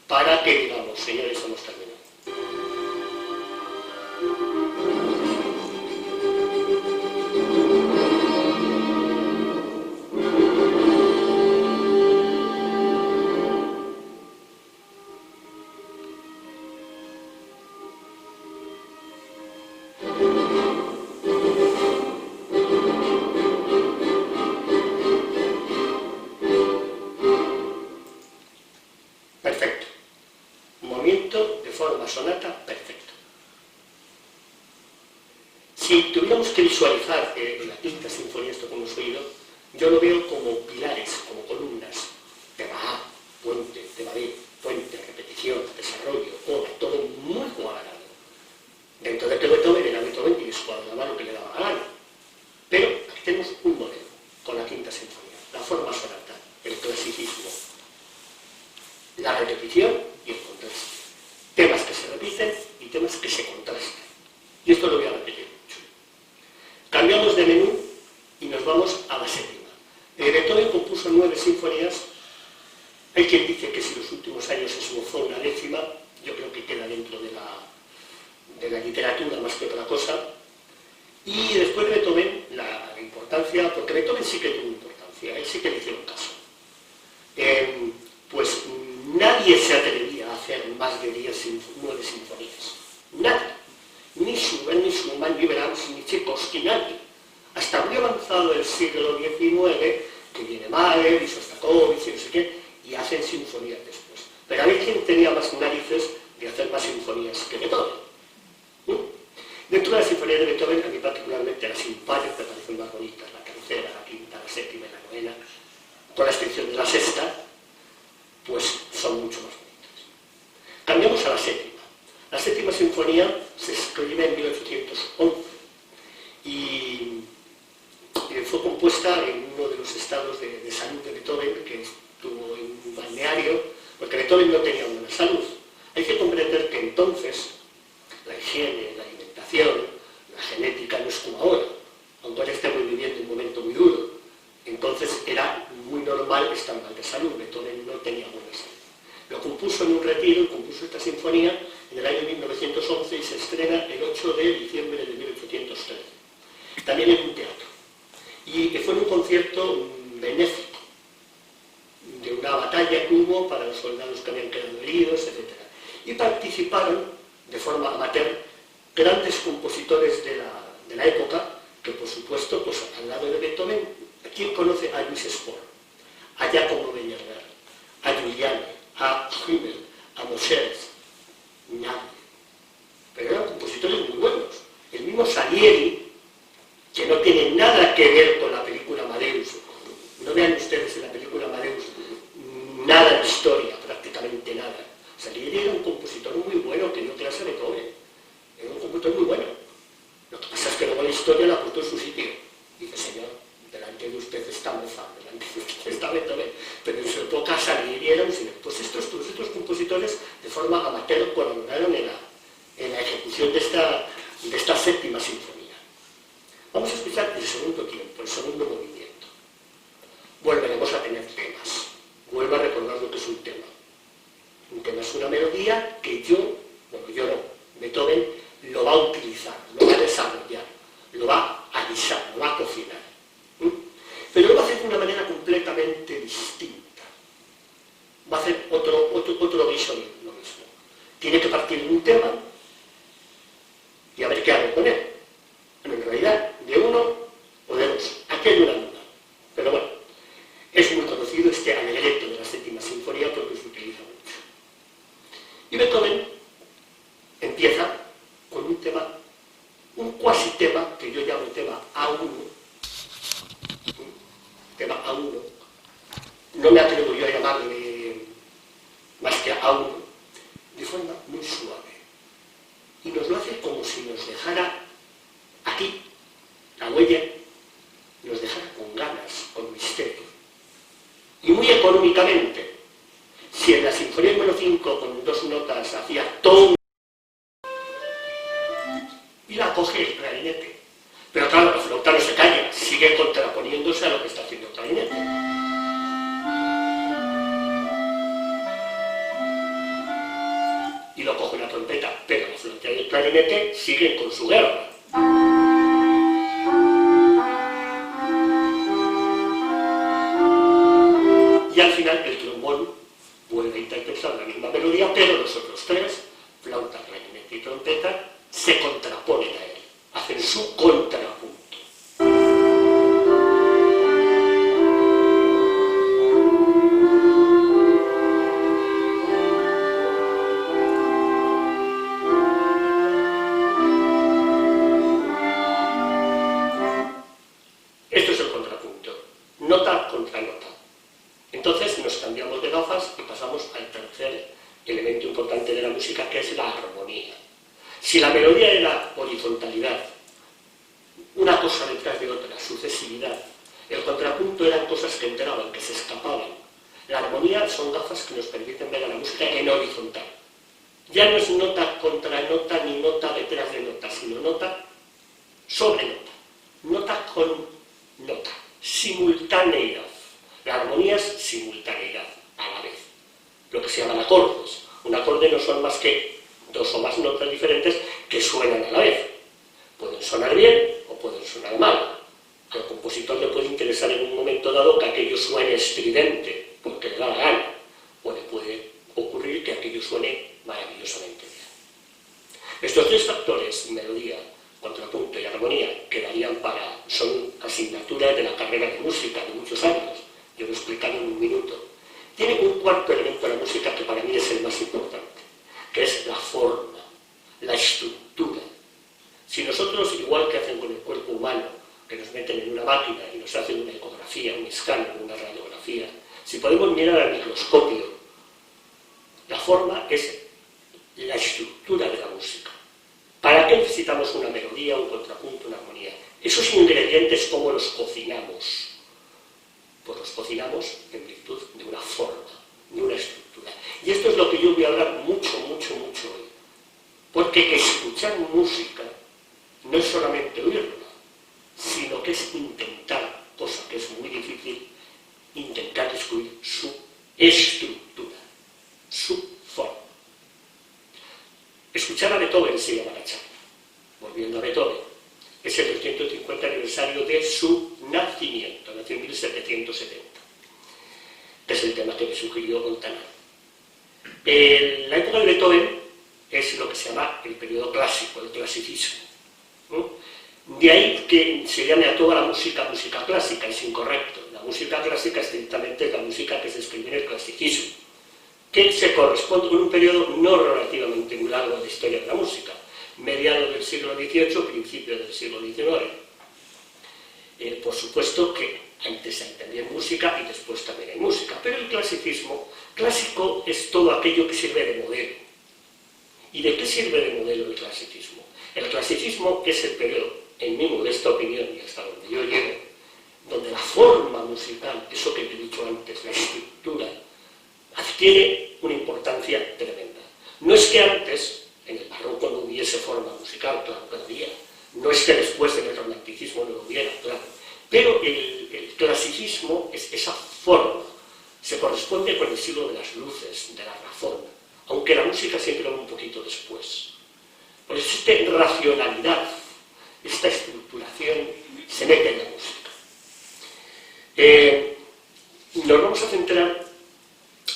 para que digamos, señores, hemos terminado. Perfecto. Movimiento de forma sonata, perfecto. Si tuviéramos que visualizar la quinta sinfonía, esto que hemos oído, yo lo veo como pilares, como columnas. Tema A, puente, tema B, puente, repetición, desarrollo, oda, todo muy cuadrado. Dentro de que Beethoven era Beethoven y descuadraba lo que le daba la gana. Pero aquí tenemos un modelo con la quinta sinfonía, la forma sonata, el clasicismo, la repetición y el contraste. Temas que se repiten y temas que se contrastan. Y esto lo voy a repetir mucho. Cambiamos de menú y nos vamos a la séptima. Beethoven compuso 9 sinfonías. Hay quien dice que si los últimos años esbozó una décima, yo creo que queda dentro de la literatura más que otra cosa. Y después de Beethoven, la importancia, porque Beethoven sí que tuvo importancia, a él sí que le hicieron caso. Pues nadie se atrevía a hacer más de 9 sinfonías. Nadie. Ni Schubert, ni Schumann, ni Brahms, ni Tchaikovsky, nadie. Hasta muy avanzado el siglo XIX, que viene Mahler y Shostakovich y no sé qué, y hacen sinfonías después. Pero a ver quién tenía más narices de hacer más sinfonías que Beethoven. Dentro de las sinfonías de Beethoven, a mí particularmente las impares me parecen más bonitas, la tercera, la quinta, la séptima y la novena, con la excepción de la sexta, pues son mucho más bonitas. Cambiamos a la séptima. La séptima sinfonía se escribe en 1811 y fue compuesta en uno de los estados de salud de Beethoven, que estuvo en un balneario, porque Beethoven no tenía buena salud. Hay que comprender que entonces la higiene, la alimentación, la genética no es como ahora, aunque ahora estamos viviendo un momento muy duro. Entonces era muy normal estar mal de salud. Beethoven no tenía buena salud. Lo compuso en un retiro y compuso esta sinfonía en el año 1911 y se estrena el 8 de diciembre de 1813. También en un teatro. Y fue en un concierto benéfico de una batalla que hubo para los soldados que habían quedado heridos, etc. Y participaron de forma amateur grandes compositores de la época, que por supuesto, pues al lado de Beethoven, ¿quién conoce a Luis Spohr, a Giacomo Meyerbeer, a Giuliani, a Hummel, a Moses? Nadie. Pero eran compositores muy buenos. El mismo Salieri, que no tiene nada que ver con la película Amadeus. No vean ustedes en la película Amadeus nada de historia, prácticamente nada. Salieri era un compositor muy bueno que dio clase a Beethoven. Era un compositor muy bueno. Lo que pasa es que luego la historia la puso en su sitio. Dice, señor, delante de usted está Mozart, delante de usted está Beethoven. Pero en su época Salieri era un señor. Pues todos estos compositores de forma amateur colaboraron en la ejecución de esta séptima sinfonía. Vamos a escuchar el segundo tiempo, el segundo movimiento. Volveremos a tener temas. Vuelvo a recordar lo que es un tema. Un tema es una melodía que yo no, Beethoven lo va a utilizar, lo va a desarrollar, lo va a guisar, lo va a cocinar. Pero lo va a hacer de una manera completamente distinta. Va a hacer otro guiso lo mismo. Tiene que partir de un tema y a ver qué hago con él. Pero en realidad, de uno o de dos. Aquí hay una duda. Pero bueno, es muy conocido este allegretto de la séptima sinfonía porque se utiliza mucho. Y Beethoven empieza con un tema, un cuasi tema, que yo llamo tema A1. Tema A1. No me atrevo yo a llamarle más que A1, de forma muy suave. Y nos lo hace como si nos dejara aquí, la huella, nos dejara con ganas, con misterio. Y muy económicamente, si en la sinfonía número 5 con 2 notas hacía todo y la coge el clarinete. Pero claro, la flauta no se calla, sigue contraponiéndose a lo que está haciendo el clarinete. lo coge una trompeta, pero la flauta y el clarinete siguen con su guerra. Y al final el trombón vuelve a interpretar la misma melodía, pero los otros tres, flauta, clarinete y trompeta, se contraponen a él, hacen su contrapunto. Esto es el contrapunto, nota contra nota. Entonces nos cambiamos de gafas y pasamos al tercer elemento importante de la música, que es la armonía. Si la melodía era horizontalidad, una cosa detrás de otra, sucesividad, el contrapunto eran cosas que entraban, que se escapaban. La armonía son gafas que nos permiten ver a la música en horizontal. Ya no es nota contra nota ni nota detrás de nota, sino nota sobre nota, nota con nota, simultaneidad. La armonía es simultaneidad, a la vez. Lo que se llaman acordes. Un acorde no son más que dos o más notas diferentes que suenan a la vez. Pueden sonar bien o pueden sonar mal. Al compositor le puede interesar en un momento dado que aquello suene estridente, porque le da la gana. O le puede ocurrir que aquello suene maravillosamente bien. Estos tres factores, melodía, contrapunto y armonía, son asignaturas de la carrera de música de muchos años. Yo lo he explicado en un minuto. Tiene un cuarto elemento de la música que para mí es el más importante, que es la forma, la estructura. Si nosotros, igual que hacen con el cuerpo humano, que nos meten en una máquina y nos hacen una ecografía, un escáner, una radiografía, si podemos mirar al microscopio, la forma es la estructura de la música. ¿Para qué necesitamos una melodía, un contrapunto, una armonía? Esos ingredientes, ¿cómo los cocinamos? Pues los cocinamos en virtud de una forma, de una estructura. Y esto es lo que yo voy a hablar mucho hoy. Porque escuchar música no es solamente oírla, sino que es intentar, cosa que es muy difícil, intentar descubrir su estructura, su forma. Escuchar a Beethoven se llama la charla. Volviendo a Beethoven, es el 250 aniversario de su nacimiento, nació en 1770. Es el tema que me sugirió Montanar. La época de Beethoven es lo que se llama el periodo clásico, el clasicismo. De ahí que se llame a toda la música clásica, es incorrecto. La música clásica estrictamente es la música que se escribe en el clasicismo, que se corresponde con un periodo no relativamente muy largo de la historia de la música, mediados del siglo XVIII, principios del siglo XIX. Por supuesto que antes hay también música y después también hay música, pero el clasicismo, clásico es todo aquello que sirve de modelo. ¿Y de qué sirve de modelo el clasicismo? El clasicismo es el periodo, en mi modesta opinión y hasta donde yo llego, donde la forma musical, eso que te he dicho antes, la estructura, adquiere una importancia tremenda. No es que antes, en el barroco, no hubiese forma musical, claro que había. No es que después en el romanticismo no lo hubiera, claro. Pero el clasicismo es esa forma. Se corresponde con el siglo de las luces, de la razón, aunque la música siempre va un poquito después. Por eso esta racionalidad, esta estructuración se mete en la música. Nos vamos a centrar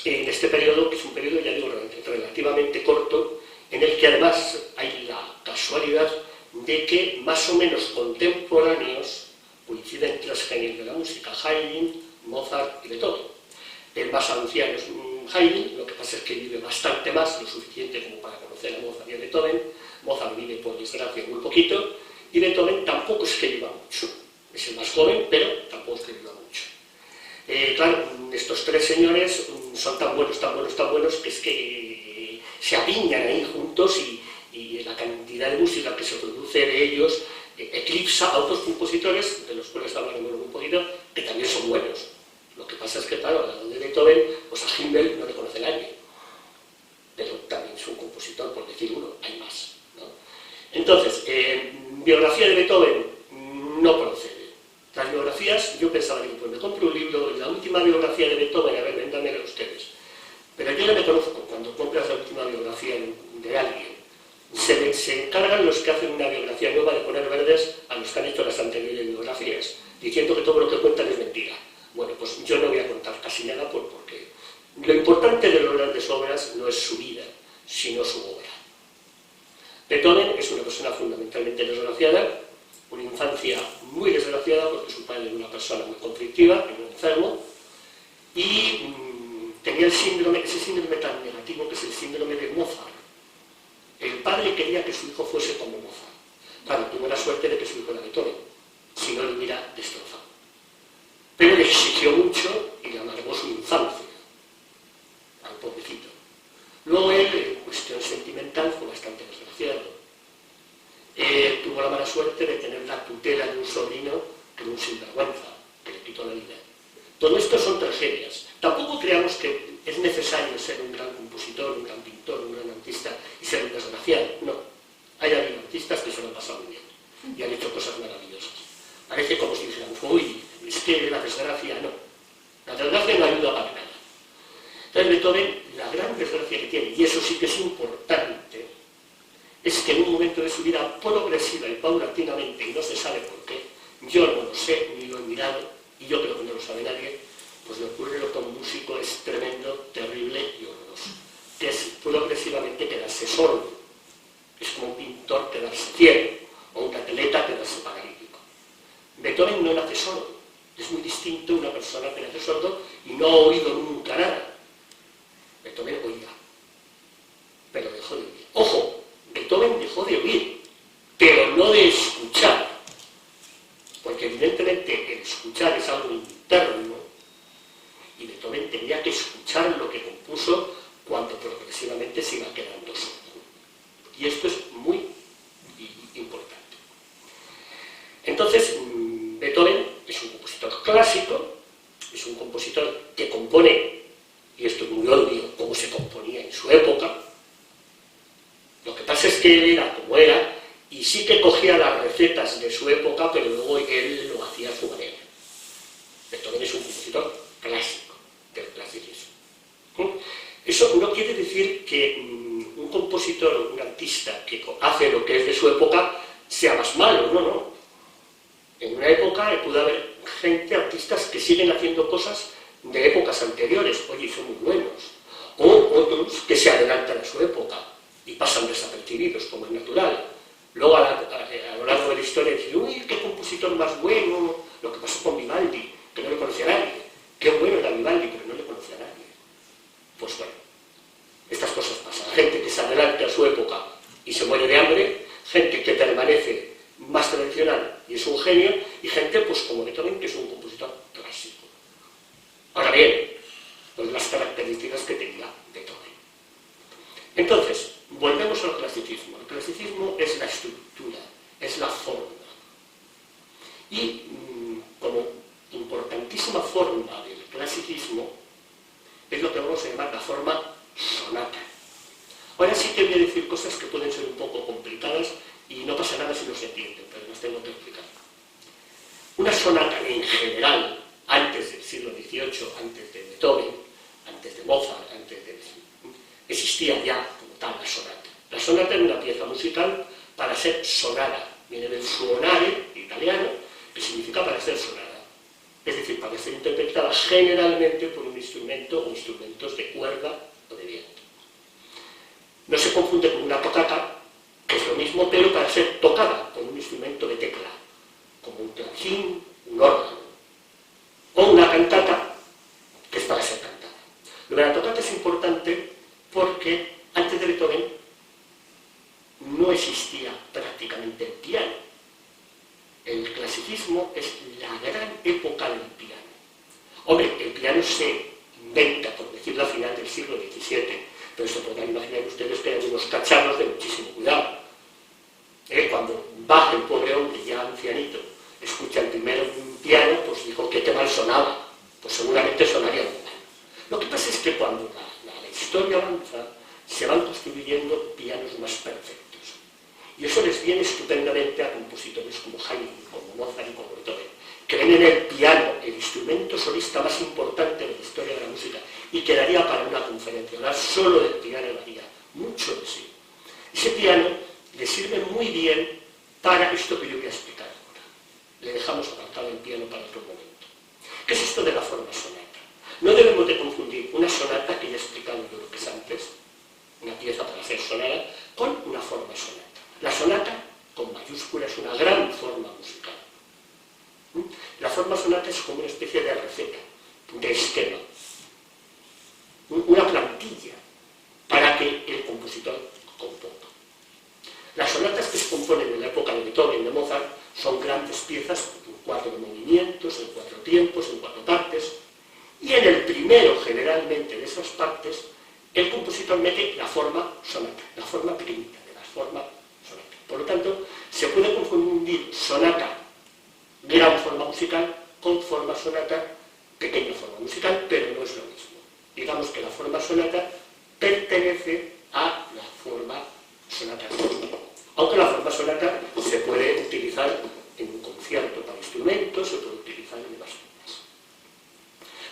en este periodo, que es un periodo, ya digo, relativamente corto, en el que además hay la casualidad de que más o menos contemporáneos coinciden tres genios de la música: Haydn, Mozart y Beethoven. El más anciano es Haydn, lo que pasa es que vive bastante más, lo suficiente como para conocer a Mozart y a Beethoven. Mozart vive, por desgracia, muy poquito, y Beethoven tampoco es que viva mucho. Es el más joven, pero tampoco es que viva mucho. Claro, estos tres señores son tan buenos, que es que se apiñan ahí juntos y la cantidad de música que se produce de ellos eclipsa a otros compositores, de los cuales hablaremos un poquito, que también son buenos. Lo que pasa es que, claro, al lado de Beethoven, pues a Himmel no le conoce nadie, pero también es un compositor, por decir uno, hay más, ¿no? Entonces, biografía de Beethoven no procede. Las biografías, yo pensaba, digo, pues me compro un libro, la última biografía de Beethoven, a ver, véndamela ustedes. Pero yo ya me conozco, cuando compras la última biografía, de alguien. Se encargan los que hacen una biografía nueva de poner verdes a los que han hecho las anteriores biografías, diciendo que todo lo que cuentan es mentira. Bueno, pues yo no voy a contar casi nada porque lo importante de las grandes obras no es su vida, sino su obra. Beethoven es una persona fundamentalmente desgraciada, una infancia muy desgraciada porque su padre era una persona muy conflictiva, era un enfermo, y tenía ese síndrome tan negativo que es el síndrome de Mozart. El padre quería que su hijo fuese como Mozart. Claro, tuvo la suerte de que su hijo era Beethoven, si no lo hubiera destrozado. Pero le exigió mucho y le amargó su infancia al pobrecito. Luego él, en cuestión sentimental, fue bastante desgraciado. Tuvo la mala suerte de tener la tutela de un sobrino que era un sinvergüenza, que le quitó la vida. Todo esto son tragedias. Tampoco creamos que es necesario ser un gran compositor, un gran pintor, un gran artista y ser un desgraciado. No. Hay artistas que se lo han pasado muy bien y han hecho cosas maravillosas. Parece como si dijeran, uy, es que la desgracia no. La desgracia no ayuda para nada. Entonces Beethoven, la gran desgracia que tiene, y eso sí que es importante, es que en un momento de su vida progresiva y paulatinamente, y no se sabe por qué, yo no lo sé, ni lo he mirado, y yo creo que no lo sabe nadie, pues le ocurre lo que a un músico es tremendo, terrible y horroroso, que es progresivamente quedarse sordo. Es como un pintor quedarse ciego, o un atleta quedarse paralítico. Beethoven no nace sordo, es muy distinto una persona que nace sordo y no ha oído nunca nada. Beethoven oía, pero dejó de oír. Ojo, Beethoven dejó de oír, pero no de escuchar, porque evidentemente el escuchar es algo interno y Beethoven tenía que escuchar lo que compuso cuando progresivamente se iba quedando sordo. Y esto es muy importante. Entonces, Beethoven es un compositor clásico, es un compositor que compone, y esto es muy obvio, cómo se componía en su época. Lo que pasa es que él era como era, y sí que cogía las recetas de su época, pero luego él lo hacía a su manera. Beethoven es un compositor clásico, del clasicismo. Eso no quiere decir que un compositor, un artista que hace lo que es de su época, sea más malo, no. En una época puede haber gente, artistas, que siguen haciendo cosas de épocas anteriores, oye, y son muy buenos. O otros que se adelantan a su época y pasan desapercibidos, como es natural. Luego, a lo largo de la historia, dicen, uy, qué compositor más bueno, lo que pasó con Vivaldi, que no le conocía a nadie. Qué bueno era Vivaldi, pero no le conocía a nadie. Pues bueno, estas cosas pasan. Gente que se adelanta a su época y se muere de hambre, gente que permanece más tradicional y es un genio, y gente, pues como Beethoven, que es un compositor clásico. Ahora bien, pues las características que tenía Beethoven. Entonces, volvemos al clasicismo. El clasicismo es la estructura, es la forma. Y como importantísima forma del clasicismo es lo que vamos a llamar la forma sonata. Ahora sí que voy a decir cosas que pueden ser un poco complicadas y no pasa nada si no se entienden, pero las tengo que explicar. Una sonata en general, antes del siglo XVIII, antes de Beethoven, antes de Mozart, existía ya como tal la sonata. La sonata era una pieza musical para ser sonada, viene del suonare italiano, que significa para ser sonada. Es decir, para ser interpretada generalmente por un instrumento o instrumentos de cuerda o de viento. No se confunde con una tocata, que es lo mismo, pero para ser tocada con un instrumento de tecla, como un clavín, un órgano. O una cantata, que es para ser cantada. Lo de la tocata es importante porque antes de Beethoven no existía prácticamente el piano. El clasicismo es la gran época del piano. Hombre, el piano se inventa, por decirlo, a final del siglo XVII, pero se podrán imaginar ustedes que hay unos cacharros de muchísimo cuidado. Cuando Bach, el pobre hombre, ya ancianito, escucha el primer piano, pues dijo que qué mal sonaba. Pues seguramente sonaría muy mal. Lo que pasa es que cuando la historia avanza, se van construyendo pianos más perfectos. Y eso les viene estupendamente a compositores como Haydn, como Mozart y como Beethoven, que ven en el piano el instrumento solista más importante de la historia de la música y que daría para una conferencia. Hablar solo del piano daría mucho de sí. Ese piano le sirve muy bien para esto que yo voy a explicar ahora. Le dejamos apartado el piano para otro momento. ¿Qué es esto de la forma sonata? No debemos de confundir una sonata, que ya he explicado yo lo que es antes, una pieza para ser sonada, con una forma sonata. La sonata, con mayúscula, es una gran forma musical. La forma sonata es como una especie de receta, de esquema, una plantilla para que el compositor componga. Las sonatas que se componen en la época de Beethoven, de Mozart, son grandes piezas en 4 movimientos, en 4 tiempos, en 4 partes, y en el primero, generalmente, de esas partes, el compositor mete la forma sonata, la forma pequeñita de la forma sonata. Por lo tanto, se puede confundir sonata, gran forma musical, con forma sonata, pequeña forma musical, pero no es lo mismo. Digamos que la forma sonata pertenece a la forma sonata. Aunque la forma sonata se puede utilizar en un concierto para instrumentos, se puede utilizar en demás formas.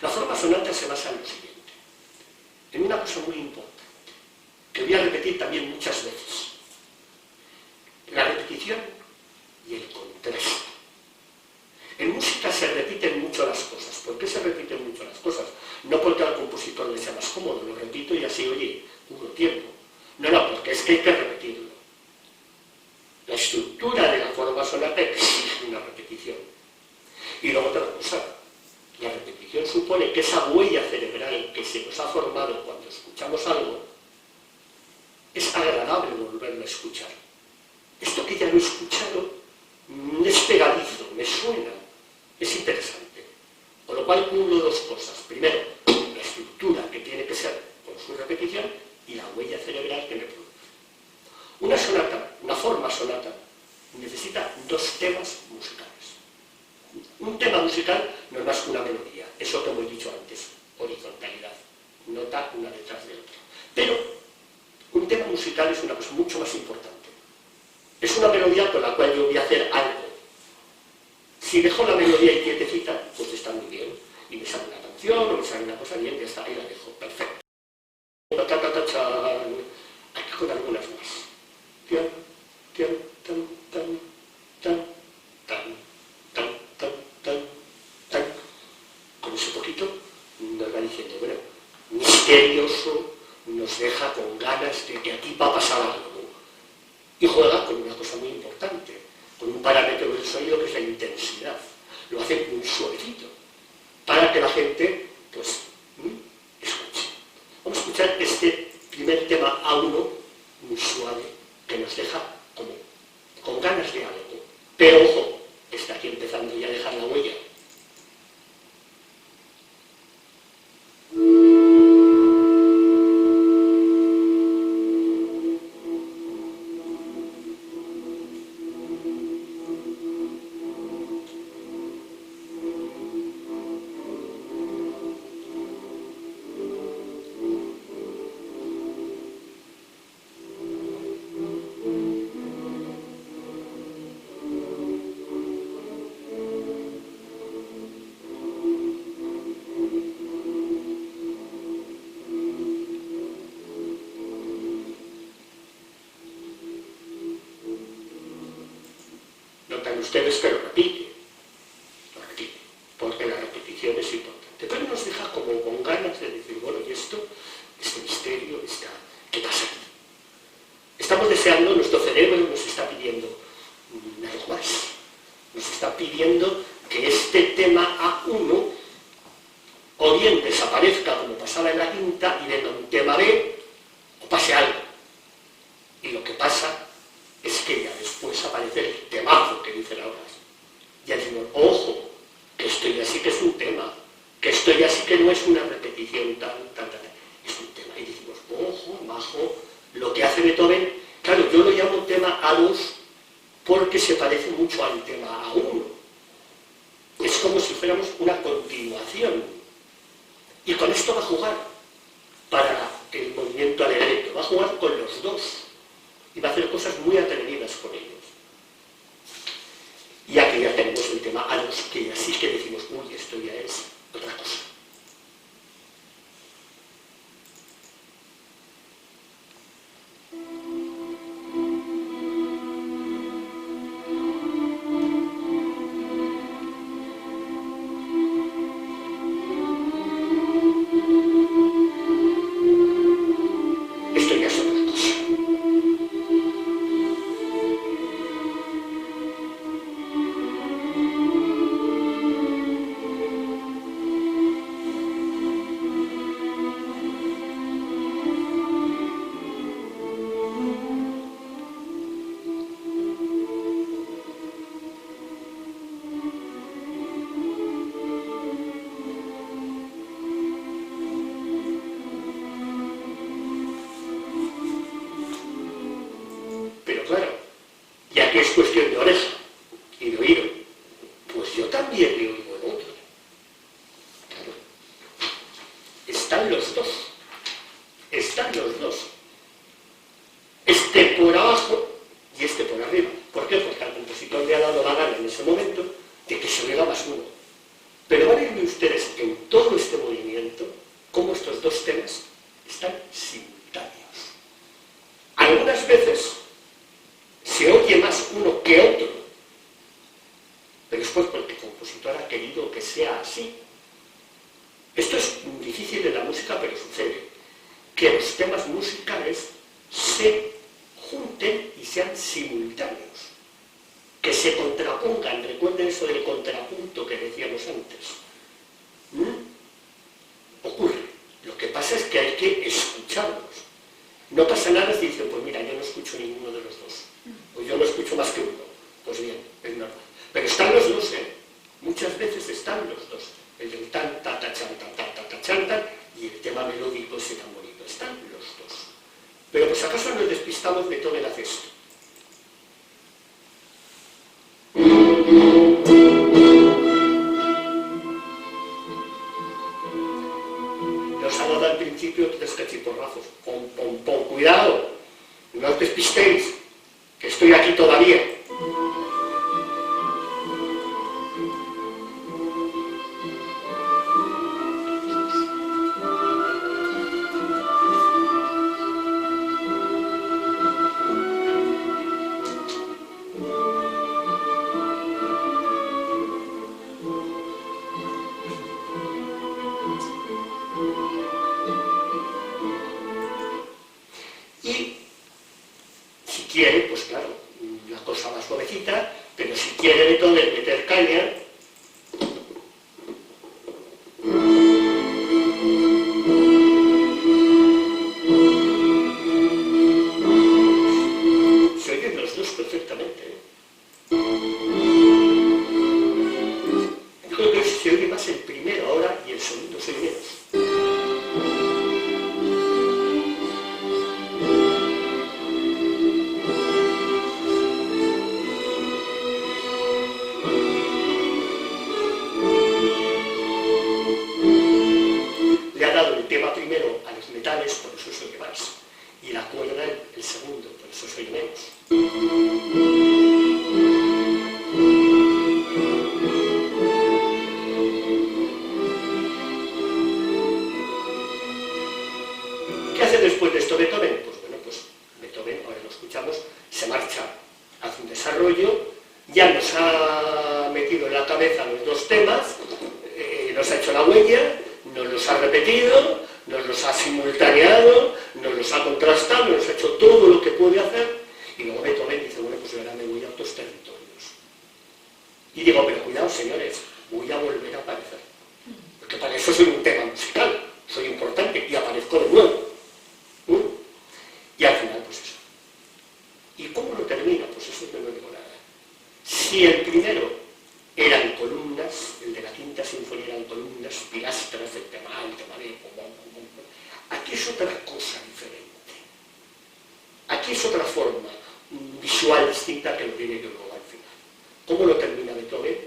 La forma sonata se basa en lo siguiente, en una cosa muy importante, que voy a repetir también muchas veces. La repetición y el contraste. En música se repiten mucho las cosas. ¿Por qué se repiten mucho las cosas? No porque al compositor le sea más cómodo, lo repito y así, oye, puro tiempo. No, porque es que hay que repetirlo. La estructura de la forma sonata exige una repetición. Y luego otra cosa, la repetición supone que esa huella cerebral que se nos ha formado cuando escuchamos algo, es agradable volverlo a escuchar. Esto que ya lo he escuchado es pegadizo, me suena, es interesante. Con lo cual uno dos cosas. Primero, la estructura que tiene que ser con su repetición y la huella cerebral que me produce. Una sonata, una forma sonata, necesita 2 temas musicales. Un tema musical no es más que una melodía, eso que hemos dicho antes, horizontalidad, nota una detrás de otra. Pero un tema musical es una cosa mucho más importante. Es una melodía con la cual yo voy a hacer algo. Si dejo la melodía y quietecita, pues está muy bien. Y me sale una canción o me sale una cosa bien, ya está, ahí la dejo, perfecto. Aquí con algunas más. Tan, tan, tan, tan, tan, tan, tan, tan, tan, tan. Con ese poquito nos va diciendo, bueno, misterioso, nos deja con ganas de que aquí va a pasar algo. Y juega con una cosa muy importante, con un parámetro del sonido que es la intensidad. Lo hace muy suavecito, para que la gente, pues, escuche. Vamos a escuchar este primer tema A1, muy suave, que nos deja como con ganas de algo. Pero ojo, está aquí empezando ya a dejar la huella. Notan ustedes que lo repite, porque la repetición es importante, pero nos deja como con ganas de decir, bueno, y esto, este misterio, ¿qué pasa aquí? Estamos deseando, nuestro cerebro nos está pidiendo algo más, nos está pidiendo que este tema A1 o bien desaparezca como pasaba en la quinta y venga un tema B o pase algo. Y lo que pasa es que ya después aparece el temazo que dice la obra. Ya decimos, ojo, que esto ya sí que es un tema, que esto ya sí que no es una repetición tan, es un tema. Y decimos, ojo, majo, lo que hace Beethoven, claro, yo lo llamo tema A2 porque se parece mucho al tema A1. Es como si fuéramos una continuación. Y con esto va a jugar para el movimiento alegreto, va a jugar con los dos. Y va a hacer cosas muy atrevidas con ellos. Y aquí ya tenemos el tema A2, que así que decimos, uy, esto ya es otra cosa. oreja y de oído, pues yo también le oigo en otro. Claro. Están los dos. Están los dos. Este por abajo y este por arriba. ¿Por qué? Porque al compositor le ha dado la gana en ese momento de que se oiga más uno. Pero van a ver ustedes en todo este movimiento cómo estos dos temas están simultáneos. Algunas veces se oye más uno que otro, pero es porque el compositor ha querido que sea así. Esto es difícil en la música, pero sucede, que los temas musicales se junten y sean simultáneos, que se contrapongan. Recuerden eso del contrapunto que decíamos antes. Ocurre. Lo que pasa es que hay que escucharlos. No pasa nada si dicen, pues mira, yo no escucho ninguno de los dos, o yo no escucho más que uno. Pues bien, es normal. Pero están los dos, ¿eh? Muchas veces están los dos. El del tan, ta, ta, chan, ta, chan, ta, y el tema melódico ese tan bonito. Están los dos. Pero pues acaso nos despistamos de todo el esto. Nos ha dado al principio tres cachiporrazos. Pom, pom, pom. Cuidado, no os despistéis, que estoy aquí todavía. Y si quiere, pues claro, la cosa más suavecita, pero si quiere entonces meter caña, se oyen los dos perfectamente. Yo creo que se oye más el primero ahora y el segundo se oye menos. Por eso se oye más, y la cuerda el segundo, por eso se oye menos. ¿Qué hace después de esto Beethoven? Pues bueno, pues Beethoven, ahora lo escuchamos, se marcha, hace un desarrollo, ya nos ha metido en la cabeza los dos temas, nos ha hecho la huella, nos los ha repetido, nos los ha simultaneado, nos los ha contrastado, nos ha hecho todo lo que puede hacer, y luego Beethoven dice, bueno, pues ahora me voy a otros territorios. Y digo, pero cuidado, señores, voy a volver a aparecer, porque para eso soy un tema musical, soy importante, y aparezco de nuevo. Y al final, pues eso. ¿Y cómo lo termina? Pues eso no digo nada. Si el primero eran columnas, el de la quinta sinfonía eran columnas, pilastras del tema A, el tema B, aquí es otra cosa diferente. Aquí es otra forma visual distinta que lo tiene yo luego al final. ¿Cómo lo termina Beethoven?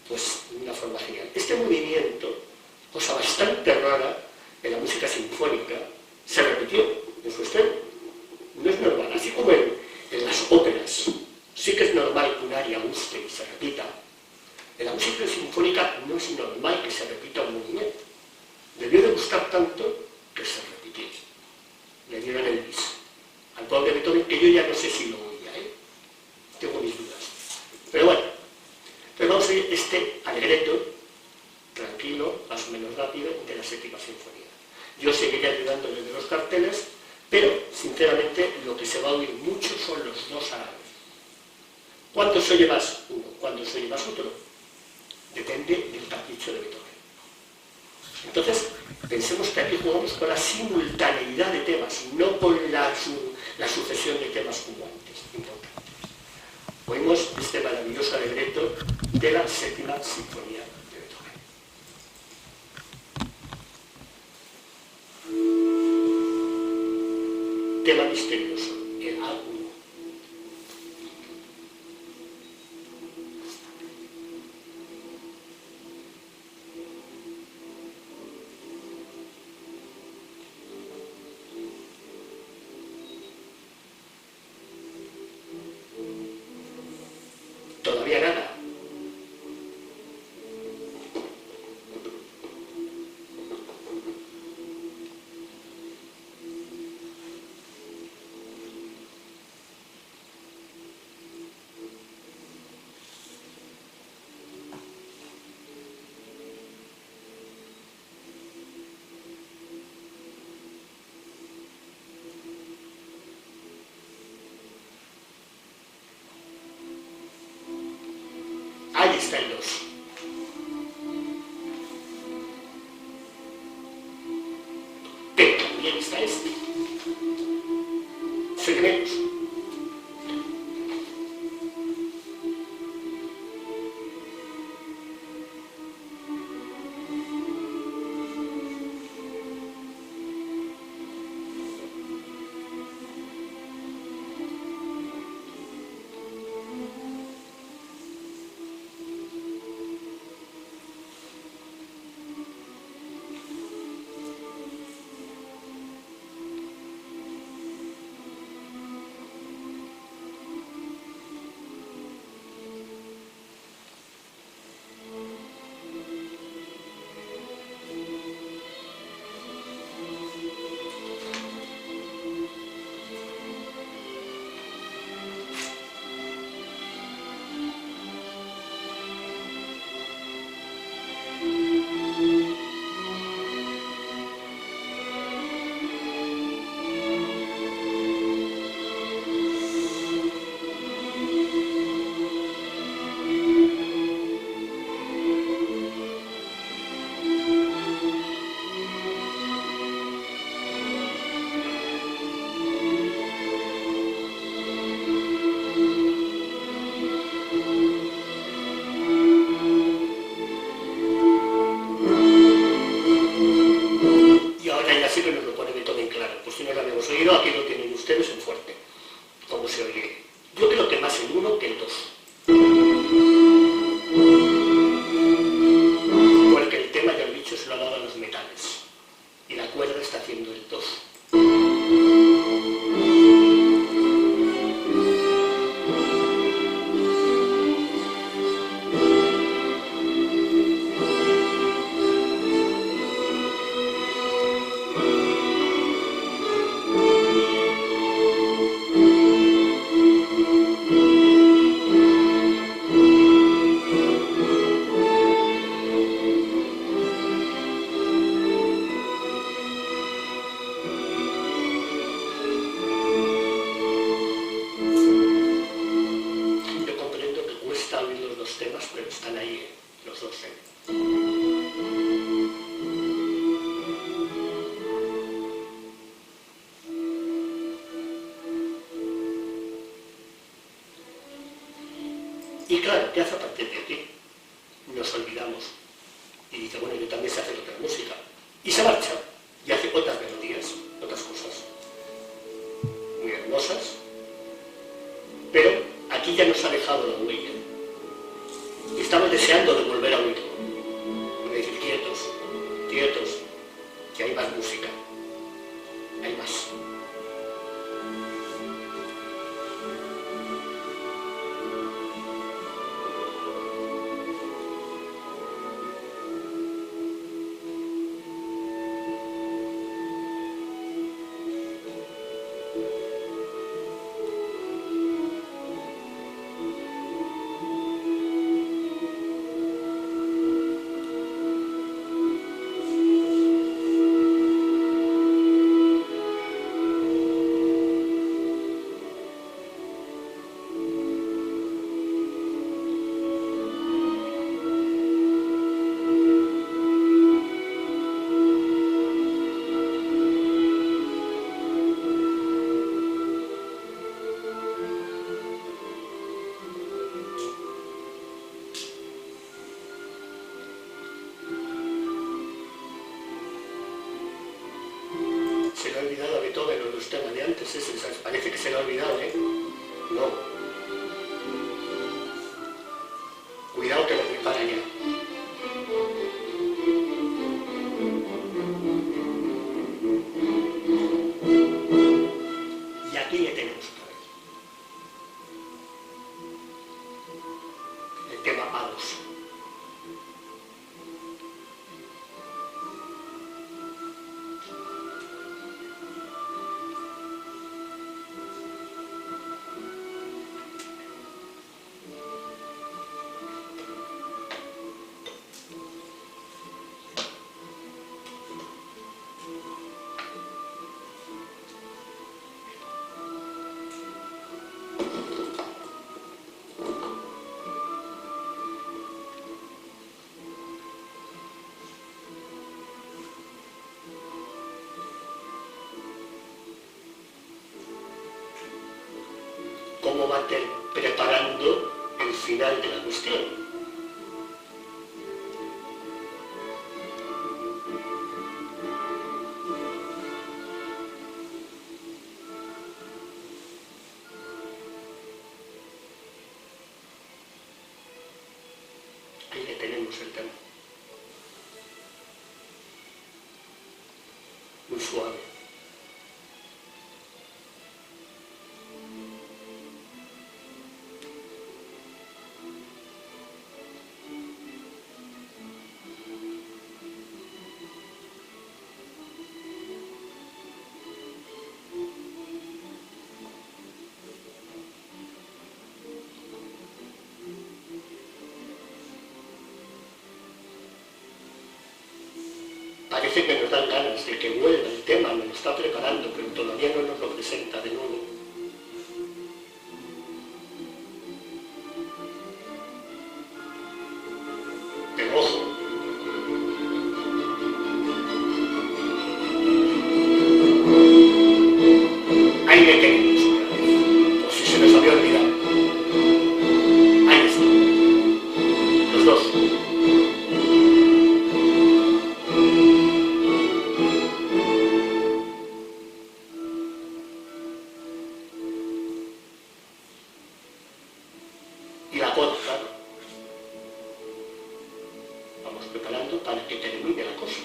Pues de una forma genial. Este movimiento, cosa bastante rara en la música sinfónica, se repitió en su estreno. No es normal, así como en las óperas. Sí que es normal que un aria guste y se repita. En la música sinfónica no es normal que se repita un movimiento. Debió de gustar tanto que se repitió. Le dieron el bis. Al pobre Beethoven, que yo ya no sé si lo oía, tengo mis dudas. Pero bueno, pero vamos a ir este alegreto, tranquilo, más o menos rápido, de la séptima sinfonía. Yo seguiré ayudándole de los carteles, pero sinceramente lo que se va a oír mucho son los dos a la vez. ¿Cuánto se oye más uno? ¿Cuánto se oye más otro? Depende del capricho de Beethoven. Entonces, pensemos que aquí jugamos con la simultaneidad de temas, no con la sucesión de temas como antes, importantes. Oímos este maravilloso alegreto de la séptima sinfonía de Beethoven. Tema misterioso, el A1. ahí está el 2. Pero también está este. Segmentos. Y ahora ya sí que nos lo pone todo en claro. Pues si no lo habíamos oído, aquí lo tienen ustedes en fuerte. ¿Cómo se oye? Yo creo que más el 1 que el 2. Porque el tema, ya he dicho, se lo ha dado a los metales. Y la cuerda está haciendo el 2. Yo comprendo que cuesta oír los dos temas, pero están ahí, los dos. Y claro, ¿qué hace a partir de aquí? Nos olvidamos. Y dice, bueno, yo también sé hacer otra música. Y se marcha y hace otras melodías, otras cosas muy hermosas, pero aquí ya nos ha dejado la huella. Y estamos deseando de volver a oírlo. Y decir, quietos, quietos, que hay más música, hay más. Se le ha olvidado a Beethoven o los temas de antes, parece que se le ha olvidado, ¿eh? No. Cuidado que lo prepara ya. Y aquí le tenemos otra vez. El tema A2. cómo va preparando el final de la cuestión. Ahí le tenemos el tema. Muy suave. Parece que nos dan ganas de que vuelva el tema, me lo está preparando, pero todavía no nos lo presenta de nuevo. Pero ojo, ahí le tenemos otra vez, por si se nos había olvidado. Ahí está, los dos. Y la coda, claro. Vamos preparando para que termine la cosa.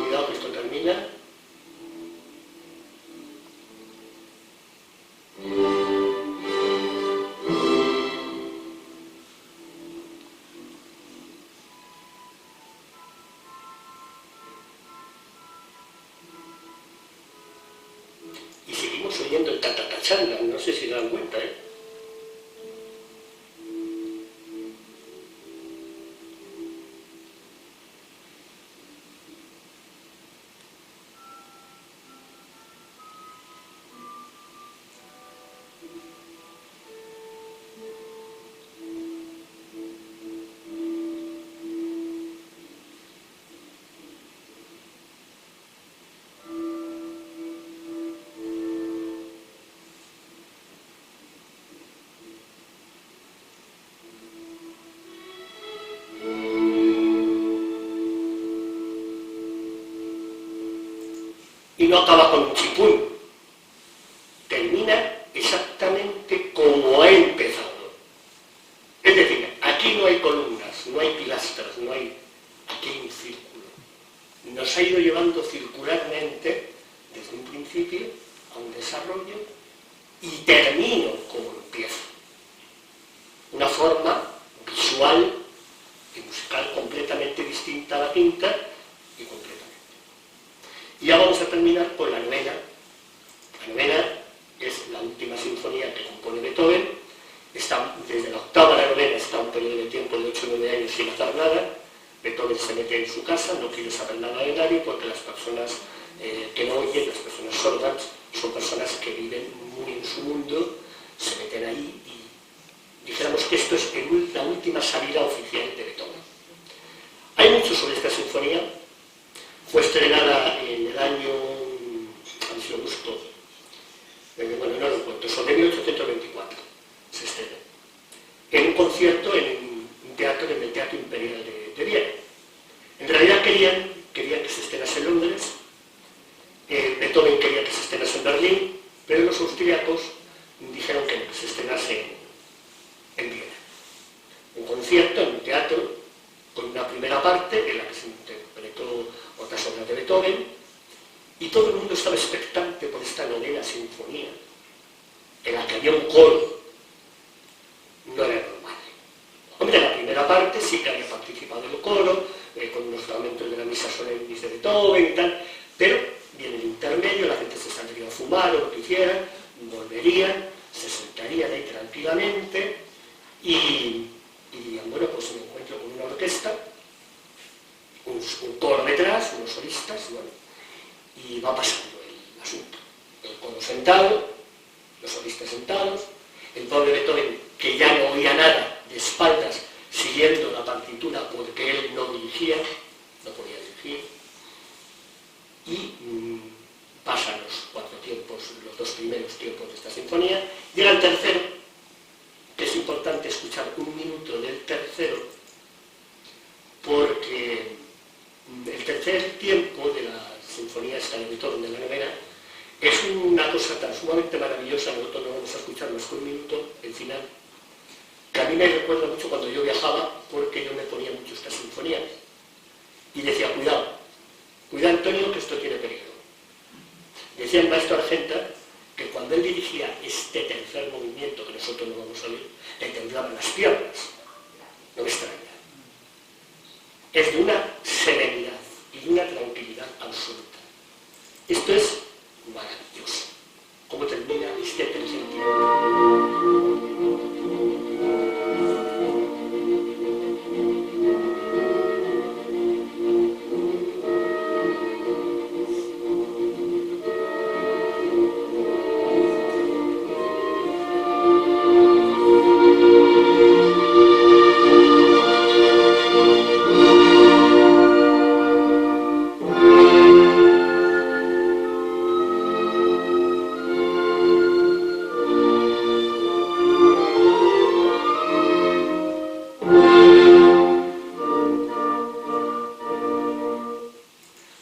Cuidado que esto termina. Y seguimos oyendo el tatatachanga, no sé si se dan cuenta, ¿eh? Y no acaba con un chipún. Termina exactamente como ha empezado. Es decir, aquí no hay columnas, no hay pilastras, no hay... Aquí hay un círculo. Nos ha ido llevando circularmente desde un principio a un desarrollo y termino como empiezo. Una forma visual y musical completamente distinta a la quinta y completamente. Y ya vamos a terminar con la novena. La novena es la última sinfonía que compone Beethoven. Está, desde la octava a la novena está un periodo de tiempo de 8 o 9 años sin hacer nada. Beethoven se mete en su casa, no quiere saber nada de nadie porque las personas que no oyen, las personas sordas, son personas que viven muy en su mundo, se meten ahí y dijéramos que esto es la última salida oficial de Beethoven. Hay mucho sobre esta sinfonía. Fue estrenada en el año, a ver si lo busco, bueno, no lo cuento, sobre 1824 se estrenó. En un concierto en un teatro, en el Teatro Imperial de Viena. En realidad querían que se estrenase en Londres, Beethoven quería que se estrenase en Berlín, pero los austríacos dijeron que se estrenase en Viena. Un concierto en un teatro con una primera parte en la que se interpretó otras obras de Beethoven y todo el mundo estaba expectante por esta novena sinfonía en la que había un coro. No era normal. Hombre, en la primera parte sí que había participado el coro, con unos fragmentos de la Misa Solemnis de Beethoven y tal, pero viene el intermedio, la gente se saldría a fumar o lo que hicieran, volverían, se sentarían ahí tranquilamente y dirían, bueno, pues me encuentro con una orquesta, un coro detrás, unos solistas, y bueno, y va pasando el asunto. El coro sentado, los solistas sentados, el pobre Beethoven, que ya no oía nada, de espaldas, siguiendo la partitura porque él no dirigía, no podía dirigir, y pasan los 4 tiempos, los 2 primeros tiempos de esta sinfonía, llega el tercero, que es importante escuchar un minuto del tercero, porque el tercer tiempo de la sinfonía esta de Beethoven, de la novena, es una cosa tan sumamente maravillosa. Nosotros no vamos a escuchar más que un minuto, el final, que a mí me recuerda mucho cuando yo viajaba, porque yo me ponía mucho esta sinfonía y decía, cuidado Antonio, que esto tiene peligro. Decía el maestro Argenta que cuando él dirigía este tercer movimiento, que nosotros no vamos a oír, le temblaban las piernas. No me extraña. Es de una serenidad y de una tranquilidad absoluta. Esto es maravilloso. ¿Cómo termina este tercer tiempo?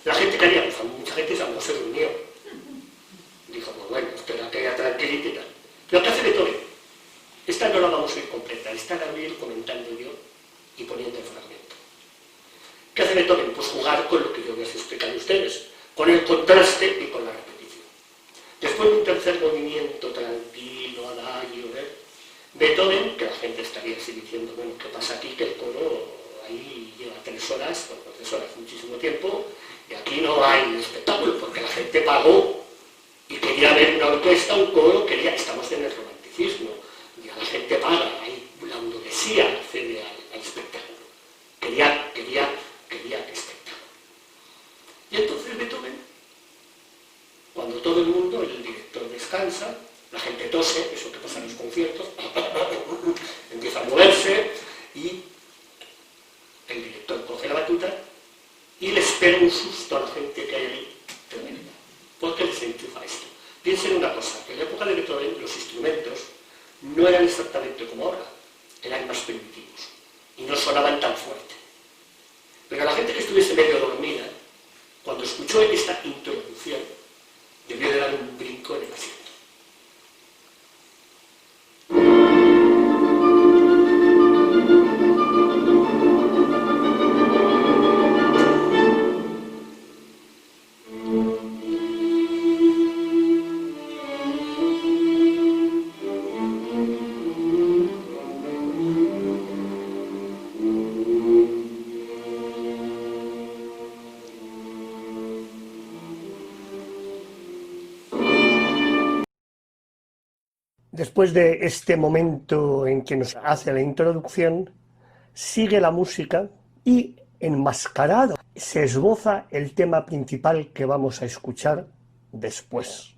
La gente quería, pues mucha gente no se durmió. Dijo, pues bueno, espera que haya tranquilidad y tal. Lo que hace Beethoven, esta no la vamos a ir completa, esta la voy a ir comentando yo y poniendo el fragmento. ¿Qué hace Beethoven? Pues jugar con lo que yo les he explicado a ustedes, con el contraste y con la repetición. Después de un tercer movimiento tranquilo, adagio, Beethoven, que la gente estaría así diciendo, bueno, ¿qué pasa aquí? Que el coro ahí lleva 3 horas, bueno, 3 horas, muchísimo tiempo, y aquí no hay espectáculo, porque la gente pagó y quería ver una orquesta, un coro, estamos en el romanticismo, ya la gente paga, ahí la burguesía accede al espectáculo, quería espectáculo. Y entonces Beethoven, cuando todo el mundo, el director descansa, la gente tose, eso que pasa en los conciertos, empieza a moverse y el director coge la batuta y les pega un susto a la gente que hay ahí tremenda. ¿Por qué les enchufa esto? Piensen una cosa, que en la época de Beethoven los instrumentos no eran exactamente como ahora, eran más primitivos y no sonaban tan fuerte. Pero la gente que estuviese medio dormida, cuando escuchó esta introducción, debió de dar un brinco en el asiento. Después de este momento en que nos hace la introducción, sigue la música y, enmascarado, se esboza el tema principal que vamos a escuchar después.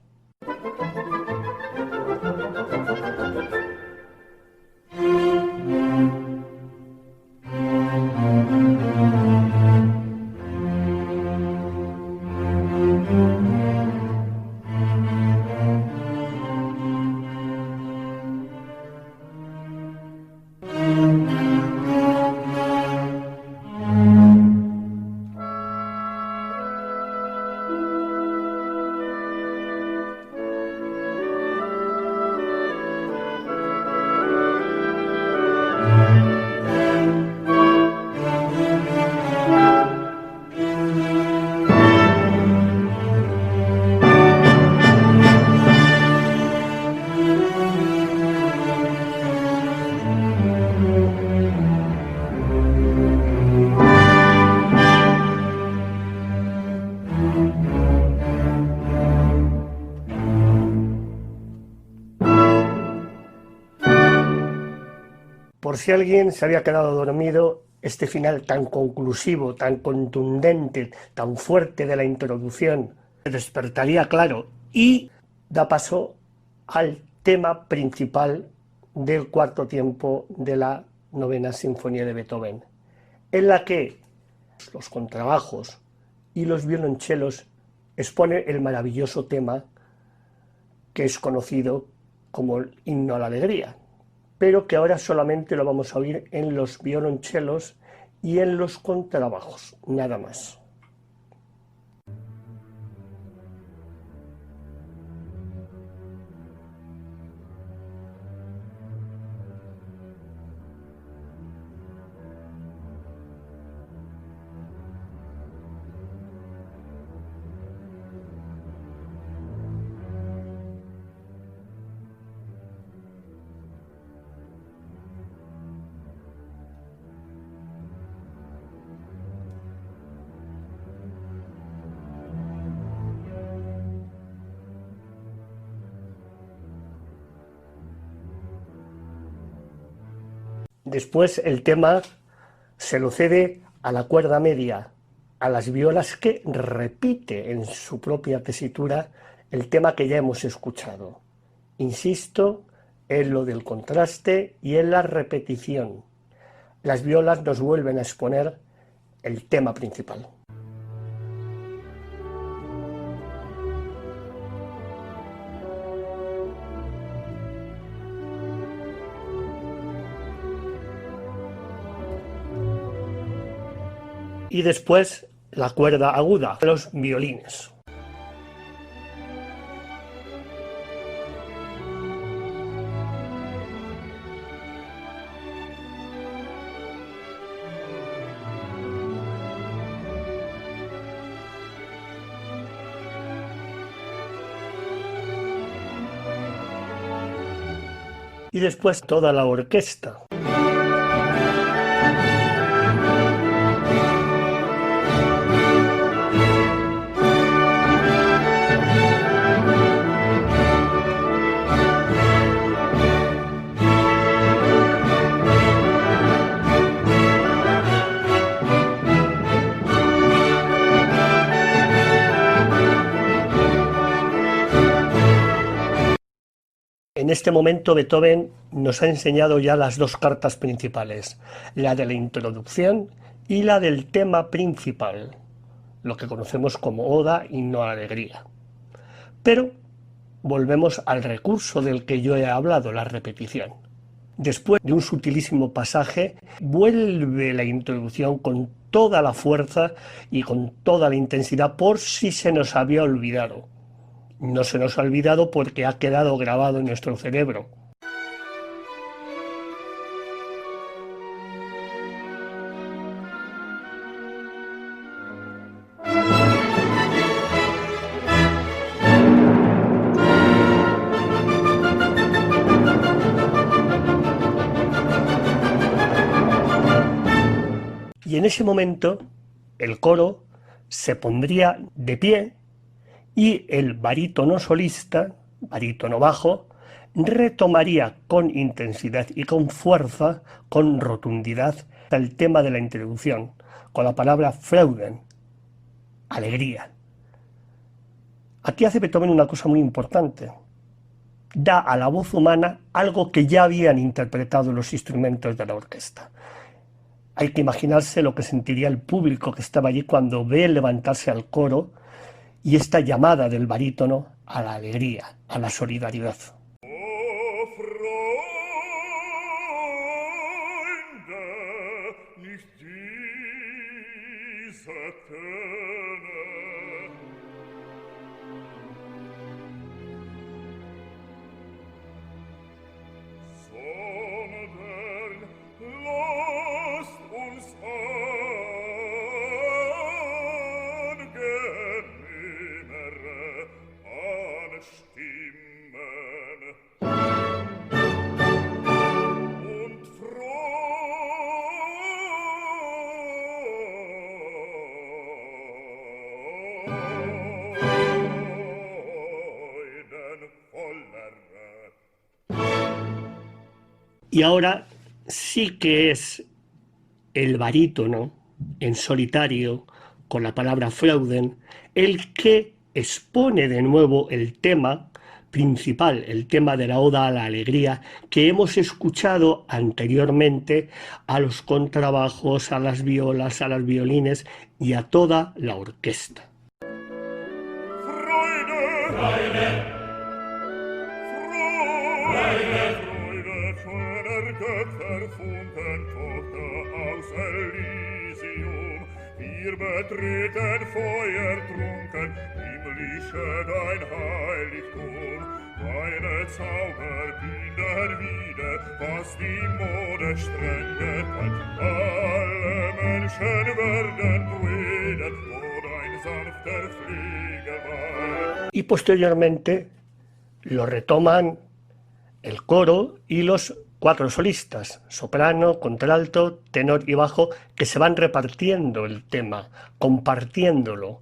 Por si alguien se había quedado dormido, este final tan conclusivo, tan contundente, tan fuerte de la introducción, despertaría claro y da paso al tema principal del cuarto tiempo de la novena sinfonía de Beethoven, en la que los contrabajos y los violonchelos exponen el maravilloso tema que es conocido como el himno a la alegría, pero que ahora solamente lo vamos a oír en los violonchelos y en los contrabajos, nada más. Después el tema se lo cede a la cuerda media, a las violas, que repite en su propia tesitura el tema que ya hemos escuchado. Insisto en lo del contraste y en la repetición. Las violas nos vuelven a exponer el tema principal. Y después la cuerda aguda, los violines. Y después toda la orquesta. En este momento Beethoven nos ha enseñado ya las dos cartas principales, la de la introducción y la del tema principal, lo que conocemos como Oda, himno a la alegría. Pero volvemos al recurso del que yo he hablado, la repetición. Después de un sutilísimo pasaje, vuelve la introducción con toda la fuerza y con toda la intensidad, por si se nos había olvidado. No se nos ha olvidado porque ha quedado grabado en nuestro cerebro. Y en ese momento el coro se pondría de pie y el barítono solista, barítono bajo, retomaría con intensidad y con fuerza, con rotundidad, el tema de la introducción, con la palabra Freuden, alegría. Aquí hace Beethoven una cosa muy importante. Da a la voz humana algo que ya habían interpretado los instrumentos de la orquesta. Hay que imaginarse lo que sentiría el público que estaba allí cuando ve levantarse al coro y esta llamada del barítono a la alegría, a la solidaridad. Y ahora sí que es el barítono en solitario, con la palabra Freuden, el que expone de nuevo el tema principal, el tema de la Oda a la Alegría, que hemos escuchado anteriormente a los contrabajos, a las violas, a los violines y a toda la orquesta. Wir betreten feuertrunken, himmlische dein Heiligtum. Deine Zauber binden wieder, was die Mode streng geteilt. Alle Menschen werden Brüder, vor dein sanfter Fliegerweih. Y posteriormente lo retoman el coro y los 4 solistas, soprano, contralto, tenor y bajo, que se van repartiendo el tema, compartiéndolo.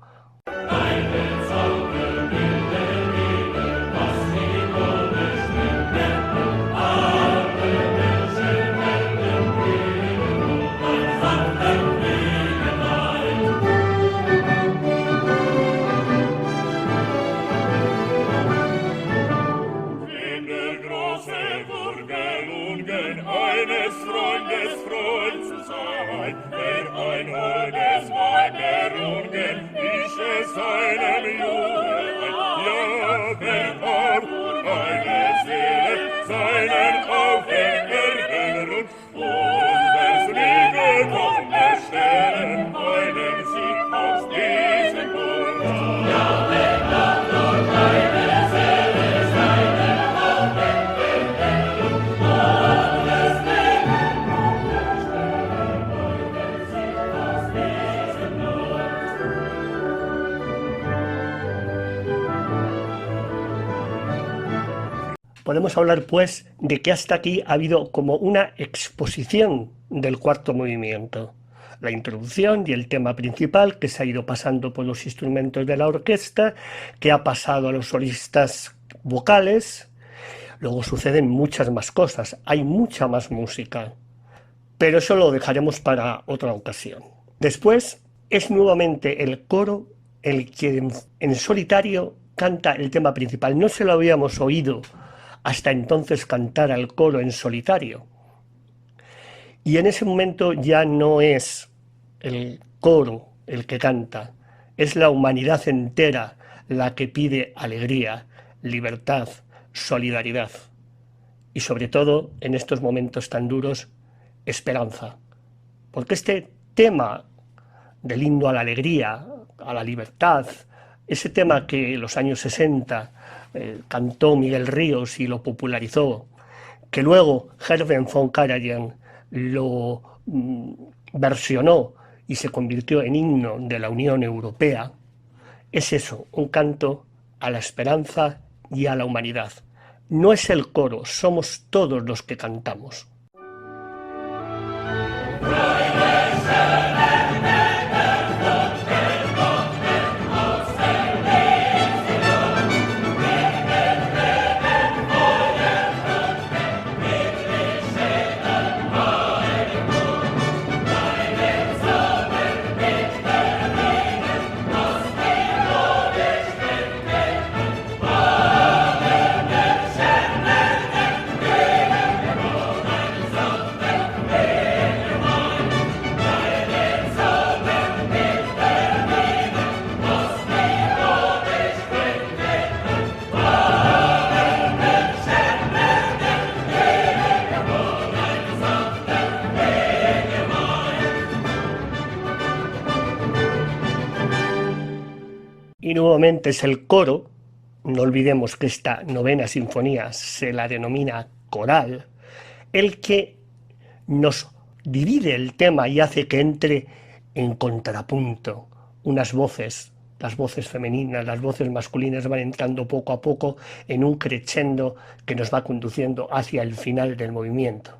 Eines Freundes Freund zu sein, der ein Ohr des Weiberungen, ich es einem Jungen, ja, wenn auch eine Seele seinen Auferwehrung und wenn's liege doch erstellen, einen Sieg aus diesem Bund. Ja, wenn auch noch eine Seele seinen Auferwehrung Podemos hablar, pues, de que hasta aquí ha habido como una exposición del cuarto movimiento. La introducción y el tema principal, que se ha ido pasando por los instrumentos de la orquesta, que ha pasado a los solistas vocales. Luego suceden muchas más cosas, hay mucha más música. Pero eso lo dejaremos para otra ocasión. Después es nuevamente el coro el que en solitario canta el tema principal. No se lo habíamos oído hasta entonces cantar al coro en solitario. Y en ese momento ya no es el coro el que canta, es la humanidad entera la que pide alegría, libertad, solidaridad. Y sobre todo, en estos momentos tan duros, esperanza. Porque este tema del himno a la alegría, a la libertad, ese tema que en los años 60 cantó Miguel Ríos y lo popularizó, que luego Herbert von Karajan lo versionó y se convirtió en himno de la Unión Europea, es eso, un canto a la esperanza y a la humanidad. No es el coro, somos todos los que cantamos. Y nuevamente es el coro, no olvidemos que esta novena sinfonía se la denomina coral, el que nos divide el tema y hace que entre en contrapunto. Unas voces, las voces femeninas, las voces masculinas van entrando poco a poco en un crescendo que nos va conduciendo hacia el final del movimiento.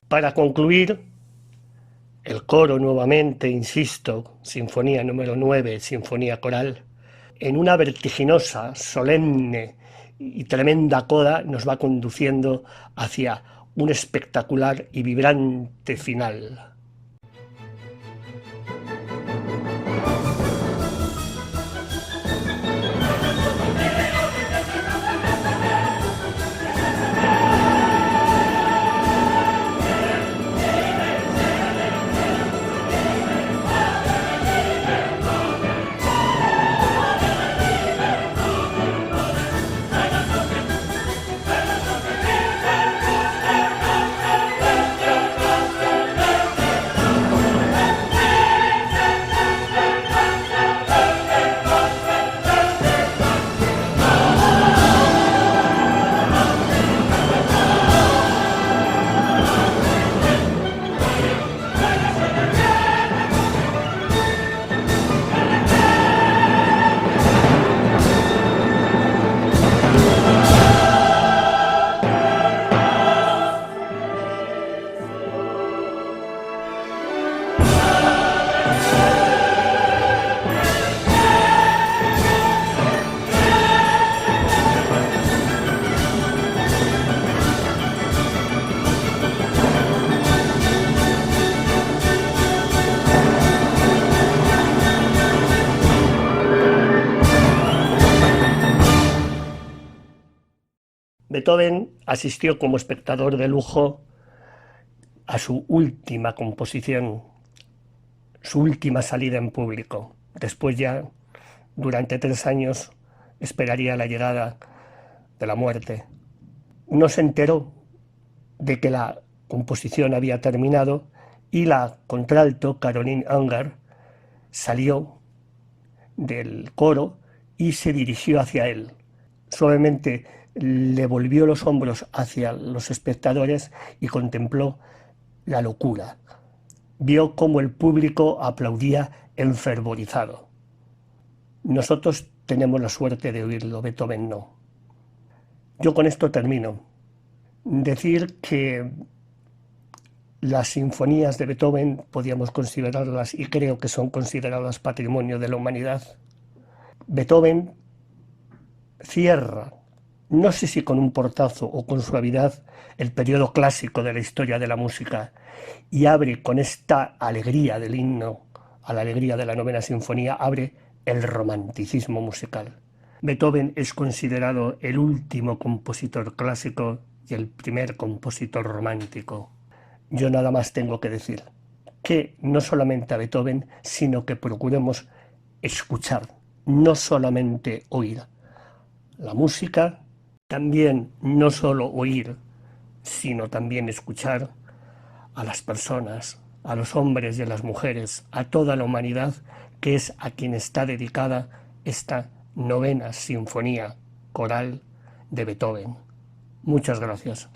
Para concluir, el coro nuevamente, insisto, Sinfonía número 9, Sinfonía Coral, en una vertiginosa, solemne y tremenda coda nos va conduciendo hacia un espectacular y vibrante final. Beethoven asistió como espectador de lujo a su última composición, su última salida en público. Después ya, durante 3 años, esperaría la llegada de la muerte. No se enteró de que la composición había terminado y la contralto Caroline Unger salió del coro y se dirigió hacia él. Suavemente le volvió los hombros hacia los espectadores y contempló la locura. Vio cómo el público aplaudía enfervorizado. Nosotros tenemos la suerte de oírlo, Beethoven no. Yo con esto termino. Decir que las sinfonías de Beethoven podíamos considerarlas, y creo que son consideradas patrimonio de la humanidad. Beethoven cierra, no sé si con un portazo o con suavidad, el periodo clásico de la historia de la música y abre con esta alegría del himno a la alegría de la novena sinfonía, abre el romanticismo musical. Beethoven es considerado el último compositor clásico y el primer compositor romántico. Yo nada más tengo que decir que no solamente a Beethoven, sino que procuremos escuchar, no solamente oír. La música, también no solo oír, sino también escuchar a las personas, a los hombres y a las mujeres, a toda la humanidad, que es a quien está dedicada esta novena sinfonía coral de Beethoven. Muchas gracias.